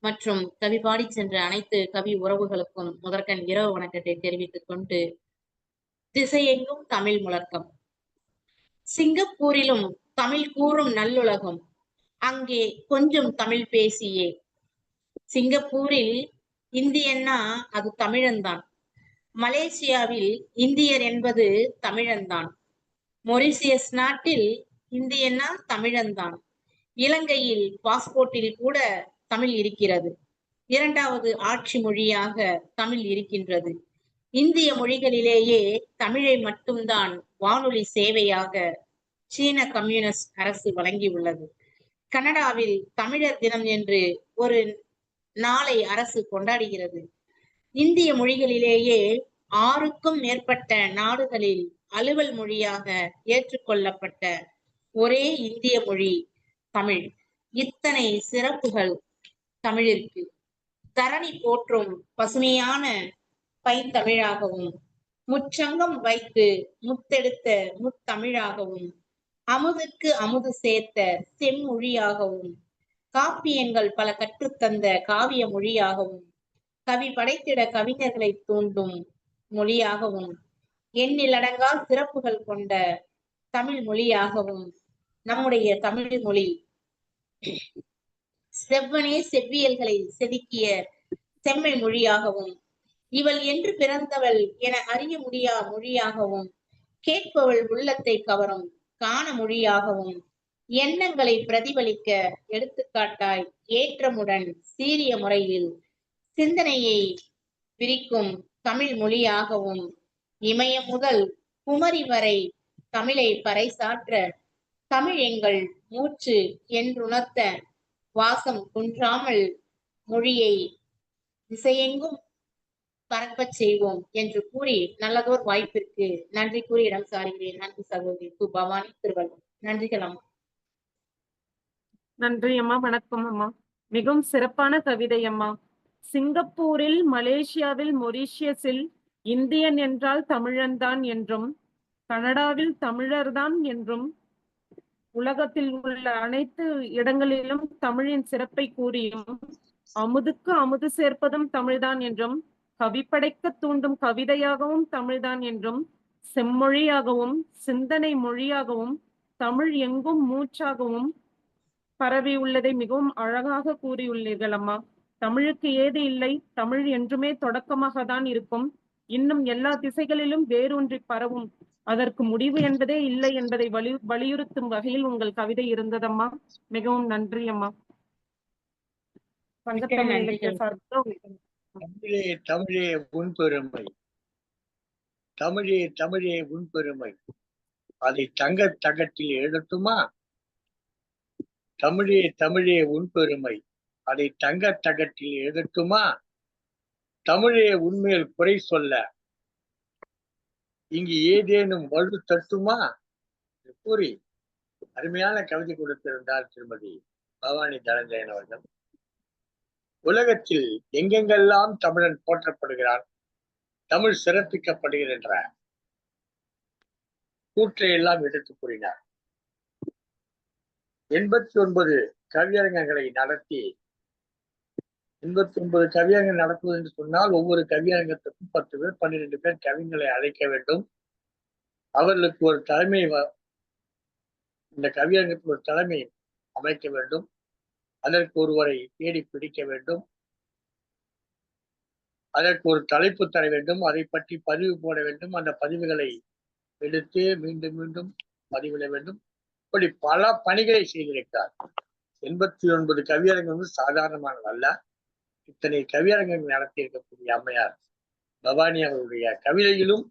மற்றும் கவி பாடி சென்ற அனைத்து கவி உறவுகளுக்கும் முதற்கண் இரவு வணக்கத்தை தெரிவித்துக் கொண்டு, திசையெங்கும் தமிழ் முழக்கம். சிங்கப்பூரிலும் தமிழ் கூறும் நல்லுலகம், அங்கே கொஞ்சம் தமிழ் பேசியே. சிங்கப்பூரில் இந்தியன்னா அது தமிழன்தான், மலேசியாவில் இந்தியர் என்பது தமிழன்தான், மொரிசியஸ் நாட்டில் இந்தியன்னா தமிழன்தான், இலங்கையில் பாஸ்போர்ட்டில் கூட தமிழ் இருக்கிறது, 2வது ஆட்சி மொழியாக தமிழ் இருக்கின்றது. இந்திய மொழிகளிலேயே தமிழை மட்டும்தான் வானொலி சேவையாக சீன கம்யூனிஸ்ட் அரசு வழங்கியுள்ளது. கனடாவில் தமிழர் தினம் என்று ஒரு நாளை அரசு கொண்டாடுகிறது. இந்திய மொழிகளிலேயே 6க்கும் மேற்பட்ட நாடுகளில் அலுவல் மொழியாக ஏற்றுக்கொள்ளப்பட்ட ஒரே இந்திய மொழி தமிழ். இத்தனை சிறப்புகள் தமிழிற்கு. தரணி போற்றும் பசுமையான பைந்தமிழாகவும், முச்சங்கம் வைத்து முத்தெடுத்த முத்தமிழாகவும், அமுதுக்கு அமுது சேர்த்த செம்மொழியாகவும், காப்பியங்கள் பல கற்றுத்தந்த காவிய மொழியாகவும், கவி படைத்திட கவிஞர்களை தூண்டும் மொழியாகவும், எண்ணிலடங்கா சிறப்புகள் கொண்ட தமிழ் மொழியாகவும் நம்முடைய தமிழ் மொழி செவ்வனே செவ்வியல்களை செதுக்கிய செம்மை மொழியாகவும், இவள் என்று பிறந்தவள் என அறிய முடியா மொழியாகவும், கேட்பவள் உள்ளத்தை கவரும் காண மொழியாகவும், எண்ணங்களை பிரதிபலிக்க எடுத்துக்காட்டாய் ஏற்றமுடன் சீரிய முறையில் சிந்தனையை விரிக்கும் தமிழ் மொழியாகவும், இமயம் முதல் குமரி வரை தமிழை பறைசாற்ற தமிழ் எங்கள் மூச்சு என்றுணர்த்த வாசம் குன்றாமல் மொழியை திசையெங்கும் பரப்பச் செய்வோம் என்று கூறி நல்லதோர் வாய்ப்பிற்கு நன்றி கூறி இடம் சாருகிறேன். நன்றி சகோதரி கு. பவானி, திருவள்ளுவர். நன்றிகள் அம்மா. நன்றி அம்மா. வணக்கம் அம்மா. மிகவும் சிறப்பான கவிதை அம்மா. சிங்கப்பூரில், மலேசியாவில், மொரீஷியஸில் இந்தியன் என்றால் தமிழன்தான் என்றும், கனடாவில் தமிழர்தான் என்றும், உலகத்தில் உள்ள அனைத்து இடங்களிலும் தமிழின் சிறப்பை கூறியும், அமுதுக்கு அமுது சேர்ப்பதும் தமிழ்தான் என்றும், கவி படைக்க தூண்டும் கவிதையாகவும் தமிழ்தான் என்றும், செம்மொழியாகவும் சிந்தனை மொழியாகவும் தமிழ் எங்கும் மூச்சாகவும் பரவி உள்ளதை மிகவும் அழகாக கூறியுள்ளீர்கள் அம்மா. தமிழுக்கு ஏது இல்லை, தமிழ் என்றுமே தொடக்கமாக தான் இருக்கும், இன்னும் எல்லா திசைகளிலும் வேரூன்றி பரவும், அதற்கு முடிவு என்பதே இல்லை என்பதை வலியுறுத்தும் வகையில் உங்கள் கவிதை இருந்ததம்மா. மிகவும் நன்றி அம்மா. சங்கத்தமிழ் இலக்கிய சார்பில் தமிழே தமிழே உன் பெருமை, தமிழே தமிழே உன் பெருமை, அதை தங்க தகட்டில் எழுதட்டுமா? தமிழே தமிழே உன் பெருமை, அதை தங்க தகட்டில் எழுதட்டுமா? தமிழே உண்மையில் குறை சொல்ல இங்கு ஏதேனும் வலு தட்டுமா? கூறி அருமையான கவிதை கொடுத்திருந்தார் திருமதி பவானி தனஞ்சயன் அவர்கள். உலகத்தில் எங்கெங்கெல்லாம் தமிழன் போற்றப்படுகிறான், தமிழ் சிறப்பிக்கப்படுகின்ற கூற்றை எல்லாம் எடுத்து கூறினார். 89 கவியரங்கங்களை நடத்தி, 89 கவியரங்கம் நடத்துவது என்று சொன்னால் ஒவ்வொரு கவியரங்கத்துக்கும் 10 பேர் 12 பேர் கவிஞர்களை அழைக்க வேண்டும். அவர்களுக்கு ஒரு தலைமை, இந்த கவியரங்கத்துக்கு ஒரு தலைமை அமைக்க வேண்டும். அதற்கு ஒருவரை தேடி பிடிக்க வேண்டும். அதற்கு ஒரு தலைப்பு தர வேண்டும். அதை பற்றி பதிவு போட வேண்டும். அந்த பதிவுகளை எடுத்து மீண்டும் மீண்டும் பதிவிட வேண்டும். இப்படி பல பணிகளை செய்திருக்கிறார். 89 கவியரங்கம் சாதாரணமானதல்ல. இத்தனை கவியரங்கங்கள் நடத்தி இருக்கக்கூடிய அம்மையார் பவானி அவருடைய கவிதையிலும்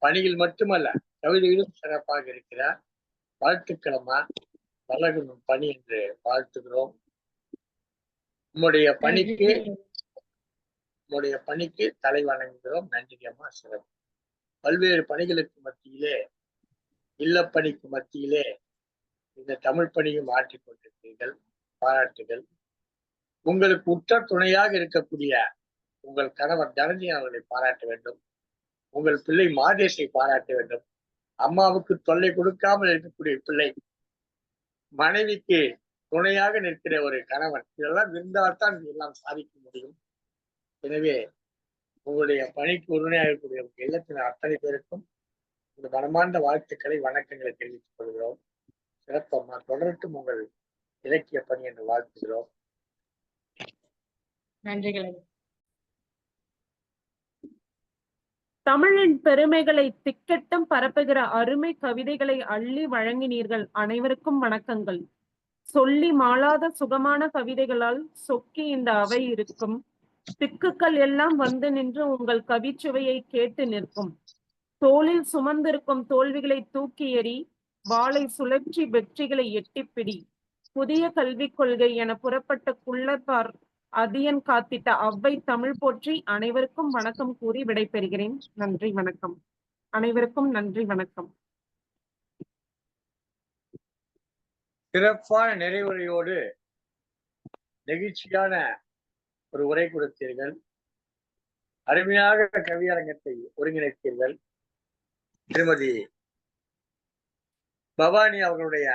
பணியில் மட்டுமல்ல கவிதையிலும் சிறப்பாக இருக்கிறார். வாழ்த்துக்களம்மா, வளரும் பணி என்று வாழ்த்துகிறோம். உம்முடைய பணிக்கு தலை வணங்குகிறோம். நன்றி அம்மா, சிறப்பு. பல்வேறு பணிகளுக்கு மத்தியிலே, இல்லப்பணிக்கு மத்தியிலே இந்த தமிழ் பணியும் ஆற்றிக் கொண்டிருக்கிறீர்கள். பாராட்டுகள். உங்களுக்கு உற்ற துணையாக இருக்கக்கூடிய உங்கள் கணவர் தனஞ்சயன் அவர்களை பாராட்ட வேண்டும். உங்கள் பிள்ளை மாதேஷை பாராட்ட வேண்டும். அம்மாவுக்கு தொல்லை கொடுக்காமல் இருக்கக்கூடிய பிள்ளை, மனைவிக்கு துணையாக நிற்கிற ஒரு கணவன், இதெல்லாம் இருந்தால்தான் இதெல்லாம் சாதிக்க முடியும். எனவே உங்களுடைய பணிக்கு உறுதுணையாக இருக்கக்கூடிய உங்கள் இல்லத்தினர் அத்தனை பேருக்கும் இந்த மனமார்ந்த வாழ்த்துக்களை, வணக்கங்களை தெரிவித்துக் கொள்கிறோம். சிறப்பம்மா, தொடரட்டும் உங்கள் இலக்கிய பணி என்று வாழ்த்துகிறோம். நன்றிகள். தமிழின் பெருமைகளை திக்கெட்டும் பரப்புகிற அருமை கவிதைகளை அள்ளி வழங்கினீர்கள். அனைவருக்கும் வணக்கங்கள். சொல்லி மாளாத சுகமான கவிதைகளால் சொக்கி இந்த அவை இருக்கும். திக்குக்கள் எல்லாம் வந்து நின்று உங்கள் கவிச்சுவையை கேட்டு நிற்கும். தோளில் சுமந்திருக்கும் தோல்விகளை தூக்கி எறி, வாளை சுழற்றி வெற்றிகளை எட்டிப்பிடி. புதிய கல்விக் கொள்கை என புறப்பட்ட குள்ளத்தார் அதியன் காத்திட்ட அவ்வை தமிழ் போற்றி அனைவருக்கும் வணக்கம் கூறி விடைபெறுகிறேன். நன்றி வணக்கம். அனைவருக்கும் நன்றி வணக்கம். சிறப்பான நிறைவுரையோடு நெகிழ்ச்சியான ஒரு உரை கொடுத்தீர்கள். அருமையாக கவியரங்கத்தை ஒருங்கிணைத்தீர்கள். திருமதி பவானி அவர்களுடைய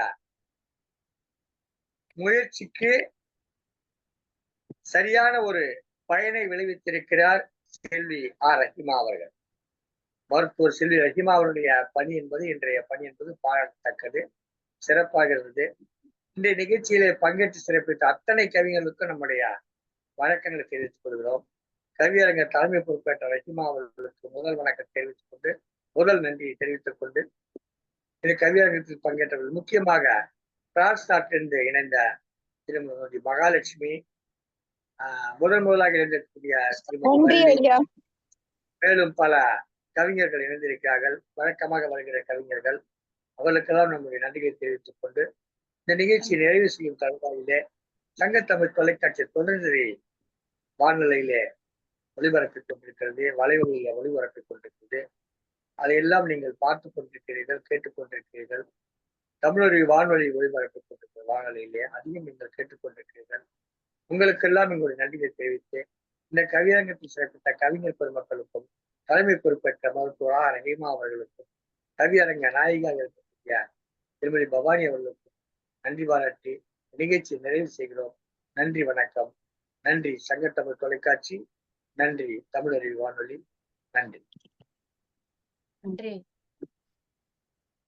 முயற்சிக்கு சரியான ஒரு பயனை விளைவித்திருக்கிறார் செல்வி ஆர் ரஹிமா அவர்கள். மருத்துவர் செல்வி ரஹிமா அவருடைய பணி என்பது, இன்றைய பணி என்பது பாராட்டத்தக்கது, சிறப்பாக இருந்தது. இந்த நிகழ்ச்சியிலே பங்கேற்று சிறப்பித்த அத்தனை கவிஞர்களுக்கும் நம்முடைய வணக்கங்களை தெரிவித்துக் கொள்கிறோம். கவியரங்க தலைமை பொறுப்பேற்ற ரஹிமா அவர்களுக்கு முதல் வணக்கத்தை தெரிவித்துக் கொண்டு, முதல் நன்றியை தெரிவித்துக் கொண்டு, இந்த கவியரங்கத்தில் பங்கேற்றவர்கள் முக்கியமாக பிரான்ஸ் நாட்டிலிருந்து இணைந்த திருமதி மகாலட்சுமி, முதலாக இணைந்திருக்கக்கூடிய மேலும் பல கவிஞர்கள் இணைந்திருக்கிறார்கள். வழக்கமாக வருகிற கவிஞர்கள், அவர்களுக்கெல்லாம் நம்முடைய நன்றியை தெரிவித்துக் கொண்டு இந்த நிகழ்ச்சியை நிறைவு செய்யும் தருவாயிலே சங்கத்தமிழ் தொலைக்காட்சி தொடர்ந்து வானொலியிலே ஒளிபரப்பிக் கொண்டிருக்கிறது, வலைவழியில ஒளிபரப்பிக் கொண்டிருக்கிறது. அதையெல்லாம் நீங்கள் பார்த்து கொண்டிருக்கிறீர்கள், கேட்டுக்கொண்டிருக்கிறீர்கள். தமிழொலி வானொலி ஒளிபரப்பிக் கொண்டிருக்கிற வானொலியிலே அதையும் நீங்கள் கேட்டுக்கொண்டிருக்கிறீர்கள். உங்களுக்கெல்லாம் எங்களுடைய நன்றியை தெரிவித்து இந்த கவியரங்கத்தில் சிறப்பித்த கவிஞர் பெருமக்களுக்கும் தலைமை பொறுப்பேற்ற மருத்துவரா ரஹீமா அவர்களுக்கும் கவியரங்க நாயகியாக இருக்கக்கூடிய திருமதி பவானி அவர்களுக்கும் நன்றி பாராட்டி நிகழ்ச்சியை நிறைவு செய்கிறோம். நன்றி, வணக்கம். நன்றி சங்கத்தமிழ் தொலைக்காட்சி, நன்றி தமிழறிவு வானொலி, நன்றி. நன்றி.